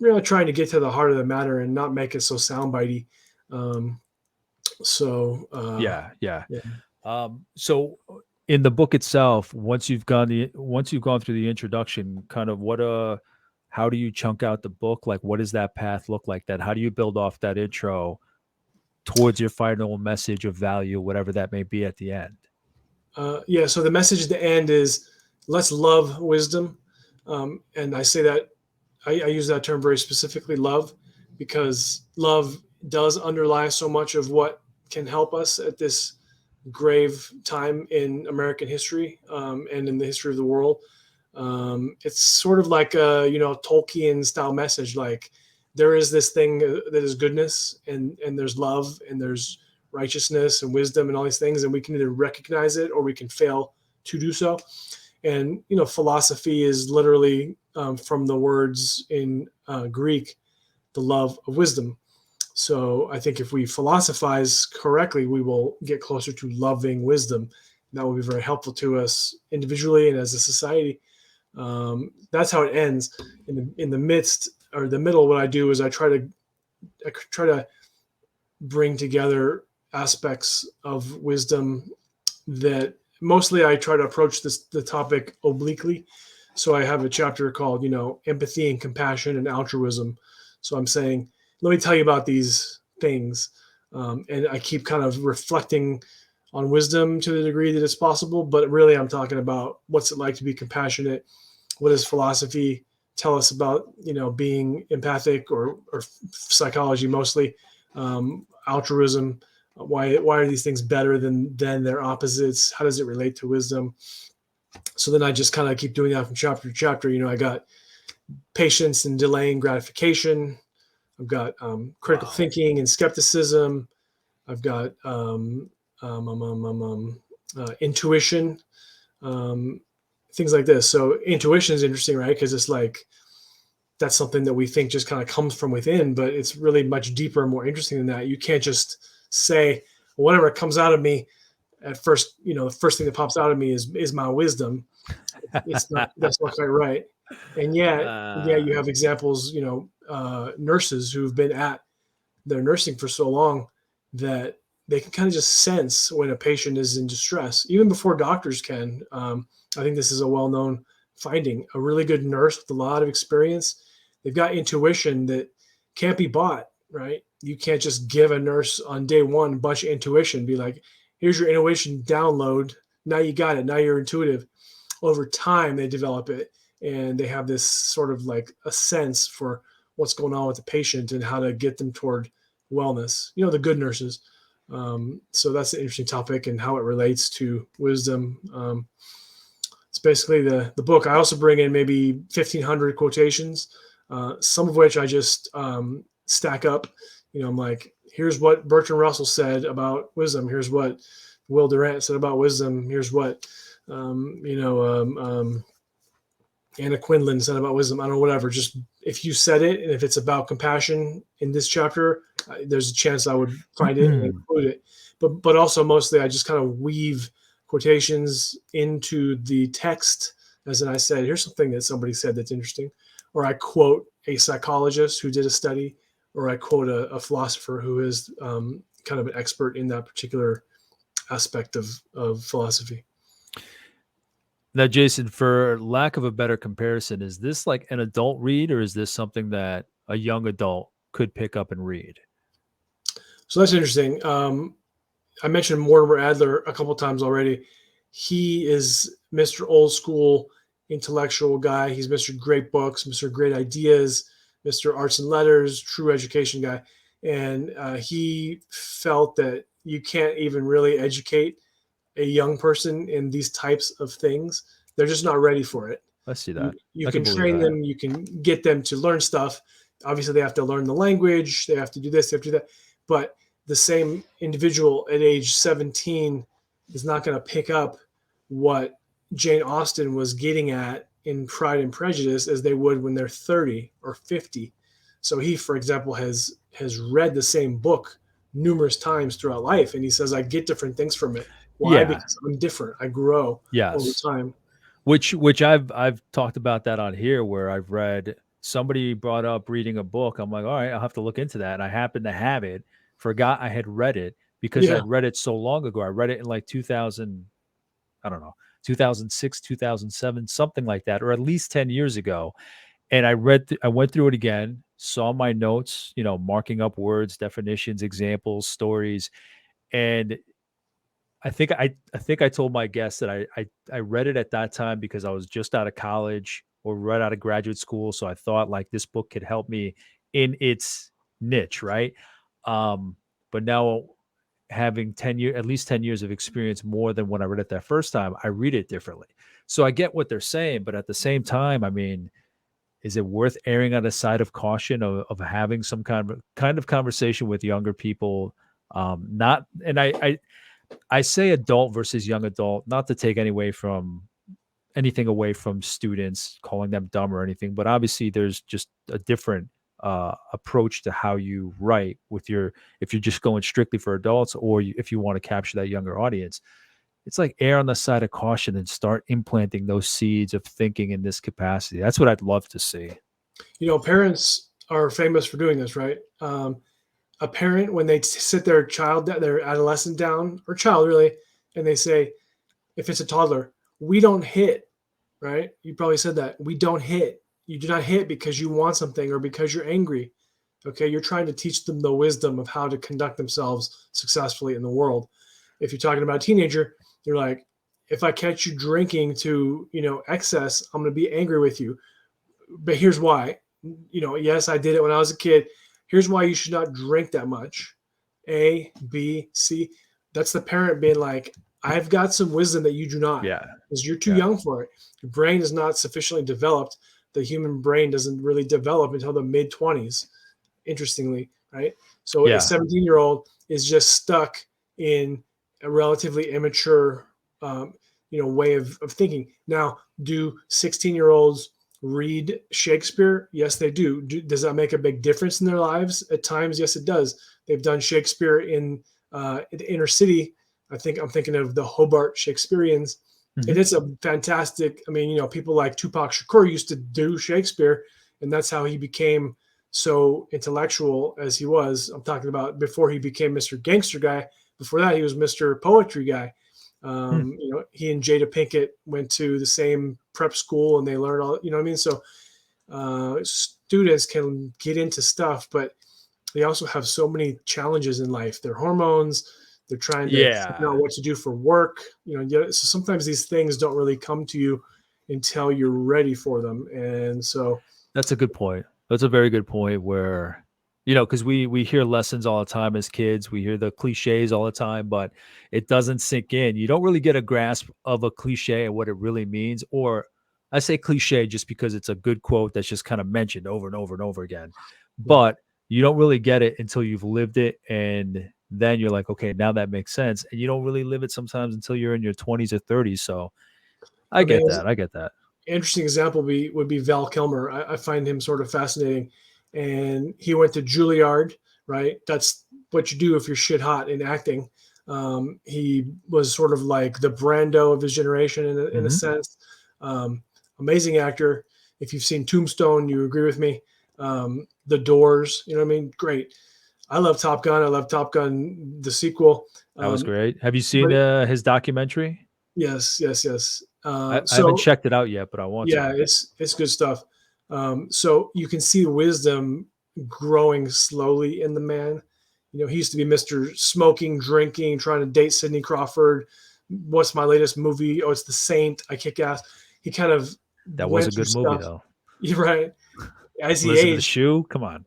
[SPEAKER 2] really trying to get to the heart of the matter and not make it so soundbitey. Um,
[SPEAKER 1] Yeah. Yeah.
[SPEAKER 2] yeah.
[SPEAKER 1] So in the book itself, once you've gone through the introduction, kind of how do you chunk out the book? Like, what does that path look like? How do you build off that intro towards your final message of value, whatever that may be at the end?
[SPEAKER 2] Yeah, so the message at the end is let's love wisdom. And I say that I use that term very specifically, love, because love does underlie so much of what can help us at this grave time in American history, and in the history of the world. It's sort of like a Tolkien style message. Like there is this thing that is goodness, and there's love, and there's righteousness and wisdom and all these things, and we can either recognize it or we can fail to do so. And philosophy is literally from the words in Greek, the love of wisdom. So I think if we philosophize correctly, we will get closer to loving wisdom. That will be very helpful to us individually and as a society. That's how it ends. In the midst or the middle, what I do is I try to bring together aspects of wisdom that mostly I try to approach the topic obliquely. So I have a chapter called, empathy and compassion and altruism. So I'm saying, let me tell you about these things. And I keep kind of reflecting on wisdom to the degree that it's possible. But really, I'm talking about what's it like to be compassionate? What does philosophy tell us about, being empathic, or psychology mostly? Altruism. Why are these things better than their opposites? How does it relate to wisdom? So then I just kind of keep doing that from chapter to chapter. I got patience and delaying gratification. I've got critical
[SPEAKER 1] Wow.
[SPEAKER 2] thinking and skepticism. I've got intuition, things like this. So intuition is interesting, right? Because it's like that's something that we think just kind of comes from within, but it's really much deeper and more interesting than that. You can't just say whatever comes out of me at first. The first thing that pops out of me is my wisdom. It's not. That's not quite right. And yet, yeah,
[SPEAKER 1] Uh,
[SPEAKER 2] you have examples, nurses who've been at their nursing for so long that they can kind of just sense when a patient is in distress, even before doctors can. I think this is a well-known finding. A really good nurse with a lot of experience, they've got intuition that can't be bought, right? You can't just give a nurse on day one a bunch of intuition, be like, here's your intuition download. Now you got it. Now you're intuitive. Over time, they develop it and they have this sort of like a sense for what's going on with the patient and how to get them toward wellness. The good nurses. So that's an interesting topic and how it relates to wisdom. It's basically the book. I also bring in maybe 1,500 quotations, some of which I just stack up. I'm like, here's what Bertrand Russell said about wisdom. Here's what Will Durant said about wisdom. Here's what Anna Quindlen said about wisdom. I don't know, whatever. Just if you said it, and if it's about compassion in this chapter, there's a chance I would find it and include it. But also mostly I just kind of weave quotations into the text. As in I said, here's something that somebody said that's interesting. Or I quote a psychologist who did a study, or I quote a philosopher who is kind of an expert in that particular aspect of philosophy.
[SPEAKER 1] Now, Jason, for lack of a better comparison, is this like an adult read, or is this something that a young adult could pick up and read?
[SPEAKER 2] So that's interesting. I mentioned Mortimer Adler a couple of times already. He is Mr. Old School intellectual guy. He's Mr. Great Books, Mr. Great Ideas, Mr. Arts and Letters, true education guy. And he felt that you can't even really educate a young person in these types of things. They're just not ready for it.
[SPEAKER 1] I see that.
[SPEAKER 2] You
[SPEAKER 1] I
[SPEAKER 2] can
[SPEAKER 1] believe
[SPEAKER 2] train
[SPEAKER 1] that.
[SPEAKER 2] them. You can get them to learn stuff. Obviously, they have to learn the language. They have to do this. They have to do that. But the same individual at age 17 is not going to pick up what Jane Austen was getting at in Pride and Prejudice as they would when they're 30 or 50. So he, for example, has read the same book numerous times throughout life, and he says, I get different things from it. Why?
[SPEAKER 1] Yeah.
[SPEAKER 2] Because I'm different. I grow over
[SPEAKER 1] Yes.
[SPEAKER 2] time.
[SPEAKER 1] Which I've talked about that on here, where I've read, somebody brought up reading a book. I'm like, all right, I'll have to look into that. And I happened to have it, forgot I had read it because
[SPEAKER 2] Yeah.
[SPEAKER 1] I'd read it so long ago. I read it in like 2000, I don't know, 2006, 2007, something like that, or at least 10 years ago. And I went through it again, saw my notes, marking up words, definitions, examples, stories. And I think I told my guests that I read it at that time because I was just out of college or right out of graduate school. So I thought like this book could help me in its niche, right? But now having at least 10 years of experience more than when I read it that first time, I read it differently. So I get what they're saying, but at the same time, I mean, is it worth erring on the side of caution of having some kind of conversation with younger people? Not, and I say adult versus young adult, not to take anything away from students, calling them dumb or anything, but obviously there's just a different approach to how you write if you're just going strictly for adults, or if you want to capture that younger audience. It's like err on the side of caution and start implanting those seeds of thinking in this capacity. That's what I'd love to see.
[SPEAKER 2] Parents are famous for doing this, right? A parent, when they sit their adolescent down, or child really, and they say, if it's a toddler, we don't hit, right? You probably said that. We don't hit. You do not hit because you want something or because you're angry. Okay. You're trying to teach them the wisdom of how to conduct themselves successfully in the world. If you're talking about a teenager, you're like, if I catch you drinking to, excess, I'm going to be angry with you. But here's why. Yes, I did it when I was a kid. Here's why you should not drink that much. A, B, C. That's the parent being like, I've got some wisdom that you do not.
[SPEAKER 1] Yeah.
[SPEAKER 2] Because you're too young for it. Your brain is not sufficiently developed. The human brain doesn't really develop until the mid-20s, interestingly, right? So a 17-year-old is just stuck in a relatively immature, way of thinking. Now, do 16-year-olds read Shakespeare? Yes, they do. Does that make a big difference in their lives? At times, yes, it does. They've done Shakespeare in the inner city. I'm thinking of the Hobart Shakespeareans. And it's a fantastic, I mean, people like Tupac Shakur used to do Shakespeare, and that's how he became so intellectual as he was. I'm talking about before he became Mr. Gangster Guy. Before that, he was Mr. Poetry Guy. He and Jada Pinkett went to the same prep school, and they learned all, what I mean? So students can get into stuff, but they also have so many challenges in life. Their hormones, they're trying to figure out what to do for work. So sometimes these things don't really come to you until you're ready for them. And so
[SPEAKER 1] that's a good point. That's a very good point where, because we hear lessons all the time as kids. We hear the cliches all the time, but it doesn't sink in. You don't really get a grasp of a cliche and what it really means. Or I say cliche just because it's a good quote that's just kind of mentioned over and over and over again. But you don't really get it until you've lived it. And then you're like, okay, now that makes sense. And you don't really live it sometimes until you're in your 20s or 30s. So I get that.
[SPEAKER 2] Interesting example would be Val Kilmer. I find him sort of fascinating. And he went to Juilliard, right? That's what you do if you're shit hot in acting. He was sort of like the Brando of his generation in a sense. Amazing actor. If you've seen Tombstone, you agree with me. The Doors, you know what I mean? Great. I love Top Gun. I love Top Gun, the sequel.
[SPEAKER 1] That was great. Have you seen his documentary?
[SPEAKER 2] Yes.
[SPEAKER 1] I haven't checked it out yet, but I want to.
[SPEAKER 2] Yeah, it's good stuff. So you can see wisdom growing slowly in the man. He used to be Mr. Smoking, drinking, trying to date Sidney Crawford. What's my latest movie? Oh, it's The Saint. I kick ass. He kind of
[SPEAKER 1] that was a good movie though.
[SPEAKER 2] You're right. As he
[SPEAKER 1] aged,
[SPEAKER 2] aged,
[SPEAKER 1] the shoe. Come on.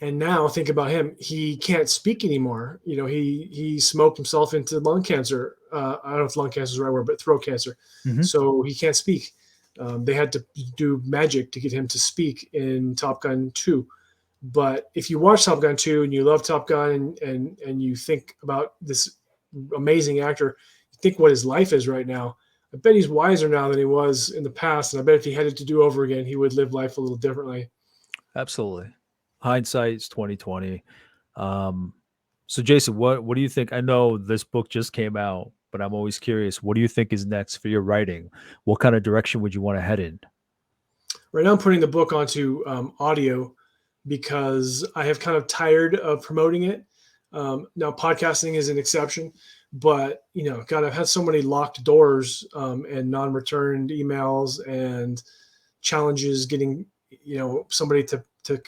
[SPEAKER 2] And now think about him. He can't speak anymore. He smoked himself into lung cancer. I don't know if lung cancer is the right word, but throat cancer. So he can't speak. They had to do magic to get him to speak in Top Gun 2. But if you watch Top Gun 2 and you love Top Gun and you think about this amazing actor, you think what his life is right now. I bet he's wiser now than he was in the past. And I bet if he had it to do over again, he would live life a little differently.
[SPEAKER 1] Absolutely. Hindsight's 2020. So Jason, what do you think? I know this book just came out, but I'm always curious. What do you think is next for your writing? What kind of direction would you want to head in?
[SPEAKER 2] Right now I'm putting the book onto audio because I have kind of tired of promoting it. Now podcasting is an exception, but God, I've had so many locked doors and non-returned emails and challenges getting, somebody to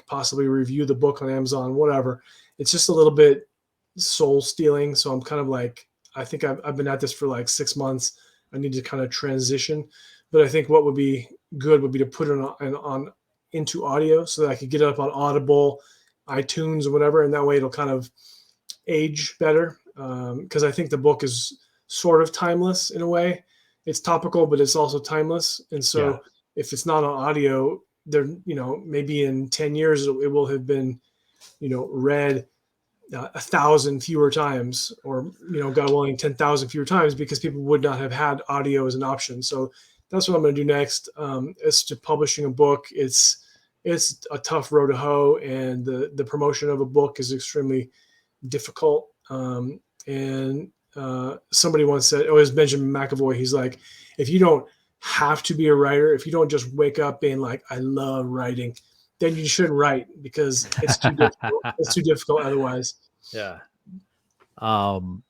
[SPEAKER 2] possibly review the book on Amazon, whatever. It's just a little bit soul stealing. So I'm kind of like, I think I've been at this for like 6 months. I need to kind of transition, but I think what would be good would be to put it on into audio so that I could get it up on Audible, iTunes or whatever. And that way it'll kind of age better. Cause I think the book is sort of timeless in a way. It's topical, but it's also timeless. And so if it's not on audio, there, maybe in 10 years, it will have been, read 1,000 fewer times or, God willing, 10,000 fewer times because people would not have had audio as an option. So that's what I'm going to do next. As to publishing a book, it's a tough road to hoe, and the promotion of a book is extremely difficult. And somebody once said, it was Benjamin McAvoy. He's like, if you don't have to be a writer, if you don't just wake up being like, I love writing, then you shouldn't write because it's too difficult. It's too difficult otherwise.
[SPEAKER 1] Yeah. So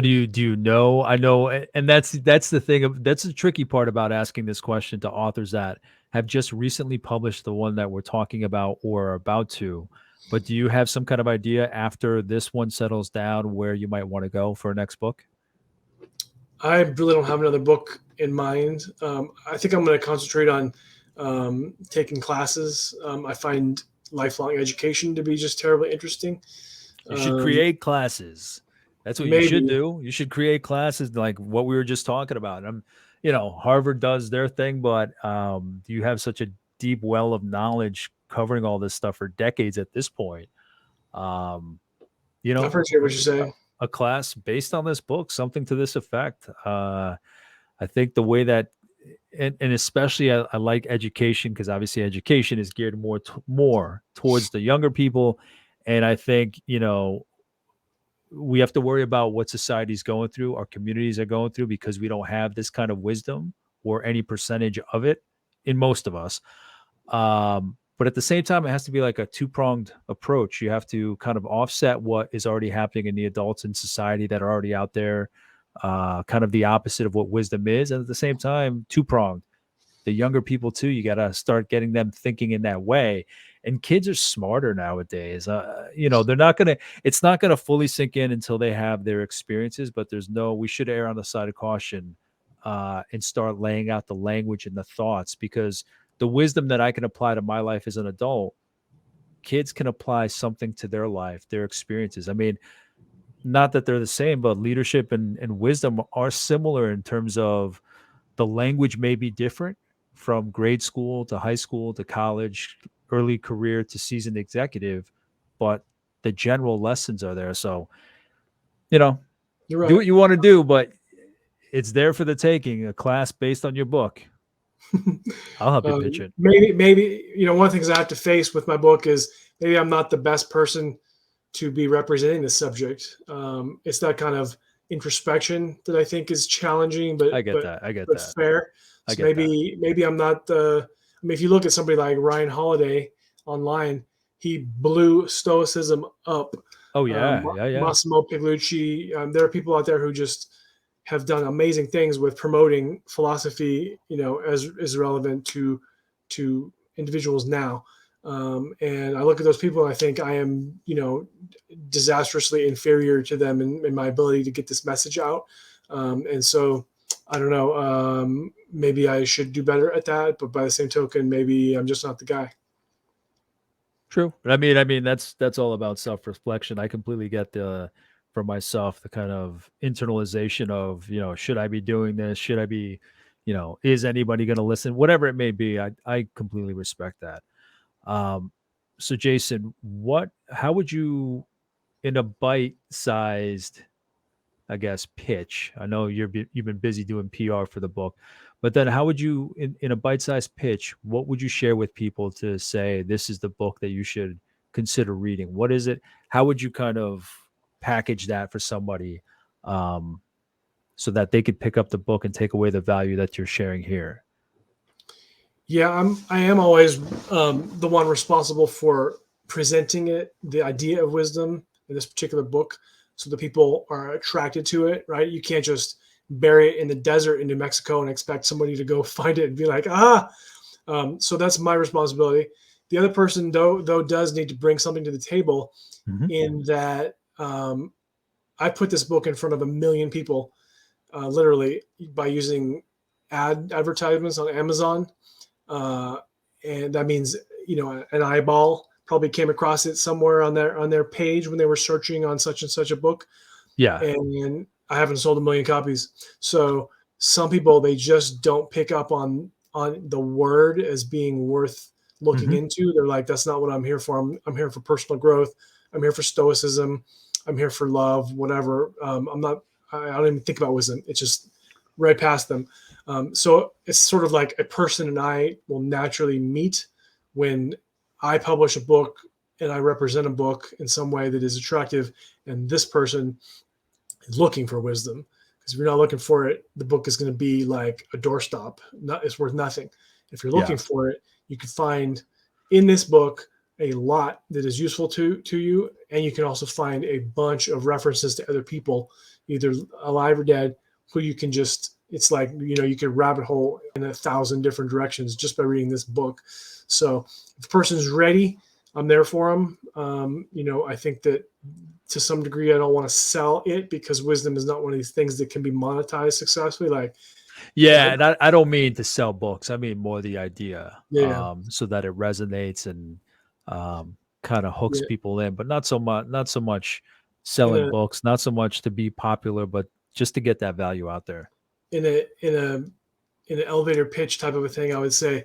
[SPEAKER 1] do you know? I know, and that's the thing. That's the tricky part about asking this question to authors that have just recently published the one that we're talking about or are about to. But do you have some kind of idea after this one settles down where you might want to go for a next book?
[SPEAKER 2] I really don't have another book in mind. I think I'm going to concentrate on taking classes. I find lifelong education to be just terribly interesting.
[SPEAKER 1] You should create classes. That's what you should do. You should create classes like what we were just talking about. Harvard does their thing, but you have such a deep well of knowledge covering all this stuff for decades at this point.
[SPEAKER 2] I appreciate what you say.
[SPEAKER 1] A class based on this book, something to this effect. I think the way that, and especially I like education because obviously education is geared more towards the younger people. And I think, we have to worry about what society's going through, our communities are going through, because we don't have this kind of wisdom or any percentage of it in most of us. But at the same time, it has to be like a two-pronged approach. You have to kind of offset what is already happening in the adults in society that are already out there, kind of the opposite of what wisdom is. And at the same time, two-pronged. The younger people too, you got to start getting them thinking in that way. And kids are smarter nowadays. They're not going to, it's not going to fully sink in until they have their experiences, but we should err on the side of caution, and start laying out the language and the thoughts, because the wisdom that I can apply to my life as an adult, kids can apply something to their life, their experiences. I mean, not that they're the same, but leadership and wisdom are similar in terms of the language may be different from grade school to high school to college, early career to seasoned executive, but the general lessons are there. So,
[SPEAKER 2] You're
[SPEAKER 1] do
[SPEAKER 2] right.
[SPEAKER 1] what you want to do, but it's there for the taking. A class based on your book. I'll help you pitch it.
[SPEAKER 2] Maybe one of the things I have to face with my book is maybe I'm not the best person to be representing the subject. It's that kind of introspection that I think is challenging, but
[SPEAKER 1] I get that.
[SPEAKER 2] fair.
[SPEAKER 1] I
[SPEAKER 2] So
[SPEAKER 1] get that.
[SPEAKER 2] maybe I'm not the. I mean, if you look at somebody like Ryan Holiday online, he blew Stoicism up.
[SPEAKER 1] Oh yeah, yeah.
[SPEAKER 2] Massimo Pigliucci. There are people out there who just have done amazing things with promoting philosophy, as relevant to individuals now. And I look at those people and I think I am, disastrously inferior to them in my ability to get this message out. And so I don't know, maybe I should do better at that, but by the same token, maybe I'm just not the guy.
[SPEAKER 1] True. I mean, that's all about self-reflection. I completely get for myself, the kind of internalization of, should I be doing this? Should I be, is anybody going to listen? Whatever it may be, I completely respect that. So Jason, how would you, in a bite-sized, I guess, pitch? I know you've been busy doing PR for the book, but then how would you, in a bite-sized pitch, what would you share with people to say, this is the book that you should consider reading? What is it? How would you kind of package that for somebody, so that they could pick up the book and take away the value that you're sharing here?
[SPEAKER 2] Yeah, I am always the one responsible for presenting the idea of wisdom in this particular book, so that people are attracted to it. Right? You can't just bury it in the desert in New Mexico and expect somebody to go find it and be like, ah. So that's my responsibility. The other person, though, does need to bring something to the table, in that I put this book in front of 1 million people, literally by using advertisements on Amazon. And that means, an eyeball probably came across it somewhere on their page when they were searching on such and such a book.
[SPEAKER 1] Yeah.
[SPEAKER 2] And I haven't sold 1 million copies. So some people, they just don't pick up on the word as being worth looking into. They're like, that's not what I'm here for. I'm here for personal growth. I'm here for stoicism. I'm here for love, whatever. I don't even think about wisdom. It's just right past them. So it's sort of like a person and I will naturally meet when I publish a book and I represent a book in some way that is attractive, and this person is looking for wisdom. Because if you're not looking for it, the book is going to be like a doorstop. It's worth nothing. If you're looking for it, you can find in this book a lot that is useful to you, and you can also find a bunch of references to other people, either alive or dead, who you can just, it's like, you could rabbit hole in 1,000 different directions just by reading this book. So if the person's ready, I'm there for them. I think that to some degree, I don't want to sell it, because wisdom is not one of these things that can be monetized successfully. Like,
[SPEAKER 1] yeah, and I don't mean to sell books. I mean more the idea,
[SPEAKER 2] yeah,
[SPEAKER 1] so that it resonates and kind of hooks
[SPEAKER 2] yeah.
[SPEAKER 1] people in, but not so much
[SPEAKER 2] In
[SPEAKER 1] selling
[SPEAKER 2] a
[SPEAKER 1] books, not so much to be popular, but just to get that value out there.
[SPEAKER 2] in a in a in an elevator pitch type of a thing, I would say,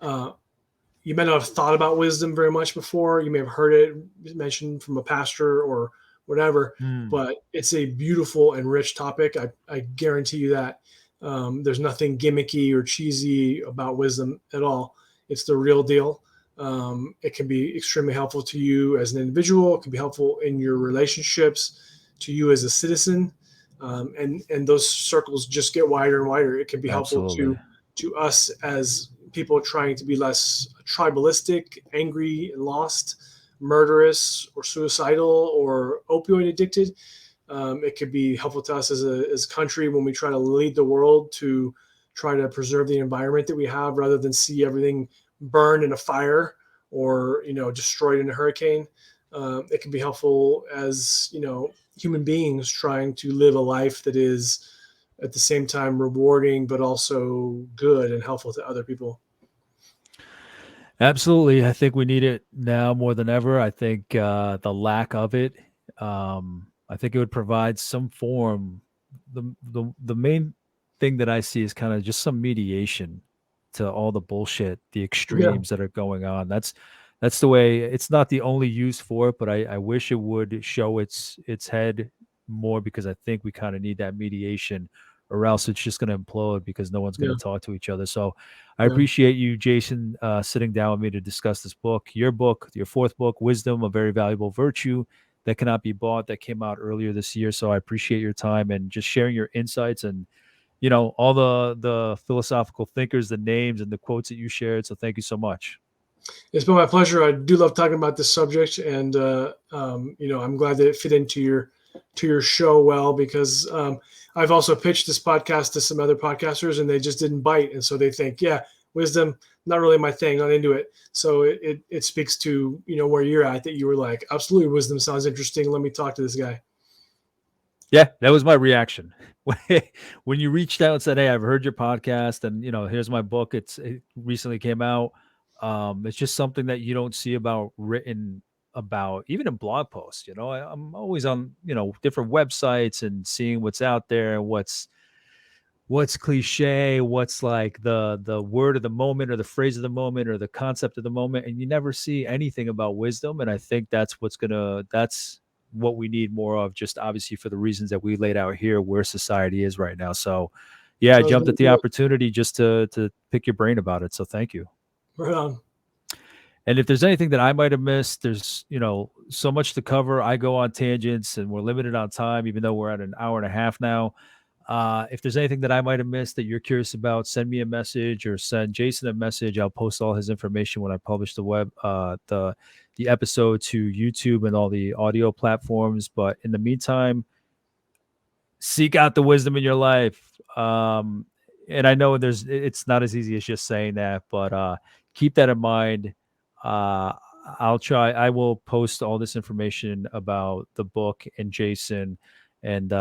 [SPEAKER 2] you may not have thought about wisdom very much before. You may have heard it mentioned from a pastor or whatever, but it's a beautiful and rich topic. I guarantee you that. There's nothing gimmicky or cheesy about wisdom at all. It's the real deal. It can be extremely helpful to you as an individual. It can be helpful in your relationships. to you as a citizen. And those circles just get wider and wider. It can be helpful
[SPEAKER 1] Absolutely.
[SPEAKER 2] to us as people trying to be less tribalistic, angry and lost, murderous or suicidal or opioid addicted. It could be helpful to us as a country when we try to lead the world to try to preserve the environment that we have rather than see everything burned in a fire or destroyed in a hurricane. It can be helpful as human beings trying to live a life that is at the same time rewarding but also good and helpful to other people.
[SPEAKER 1] Absolutely. I think we need it now more than ever. I think the lack of it, I think it would provide some form. The main thing that I see is kind of just some mediation to all the bullshit, the
[SPEAKER 2] Yeah,
[SPEAKER 1] extremes that are going on. That's the way. It's not the only use for it, but I wish it would show its head more because I think we kind of need that mediation, or else it's just going to implode because no one's going
[SPEAKER 2] yeah,
[SPEAKER 1] to talk to each other. So I
[SPEAKER 2] yeah.
[SPEAKER 1] appreciate you, Jason, sitting down with me to discuss this book, your fourth book, Wisdom, a Very Valuable Virtue That Cannot Be Bought, that came out earlier this year. So I appreciate your time and just sharing your insights and all the philosophical thinkers, the names and the quotes that you shared. So thank you so much.
[SPEAKER 2] It's been my pleasure. I do love talking about this subject, and I'm glad that it fit into your show well because I've also pitched this podcast to some other podcasters, and they just didn't bite, and so they think, yeah, wisdom, not really my thing, not into it. So it speaks to where you're at, that you were like, absolutely, wisdom sounds interesting. Let me talk to this guy.
[SPEAKER 1] Yeah, that was my reaction. When you reached out and said, "Hey, I've heard your podcast and, here's my book. It recently came out." It's just something that you don't see about written about even in blog posts, I'm always on, different websites and seeing what's out there and what's cliche, what's like the word of the moment or the phrase of the moment or the concept of the moment, and you never see anything about wisdom. And I think that's what we need more of, just obviously for the reasons that we laid out here, where society is right now. So yeah, I
[SPEAKER 2] That was
[SPEAKER 1] jumped
[SPEAKER 2] really
[SPEAKER 1] at the
[SPEAKER 2] cool.
[SPEAKER 1] opportunity just to pick your brain about it. So thank you.
[SPEAKER 2] Right on.
[SPEAKER 1] And if there's anything that I might have missed, there's, so much to cover. I go on tangents and we're limited on time, even though we're at an hour and a half now. If there's anything that I might have missed that you're curious about, send me a message or send Jason a message. I'll post all his information when I publish the episode to YouTube and all the audio platforms. But in the meantime, seek out the wisdom in your life. And I know it's not as easy as just saying that, but keep that in mind. Uh, I will post all this information about the book and Jason and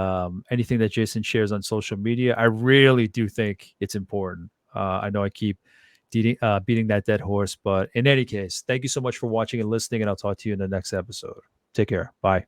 [SPEAKER 1] anything that Jason shares on social media. I really do think it's important. I know I keep beating that dead horse, but in any case, thank you so much for watching and listening, and I'll talk to you in the next episode. Take care. Bye.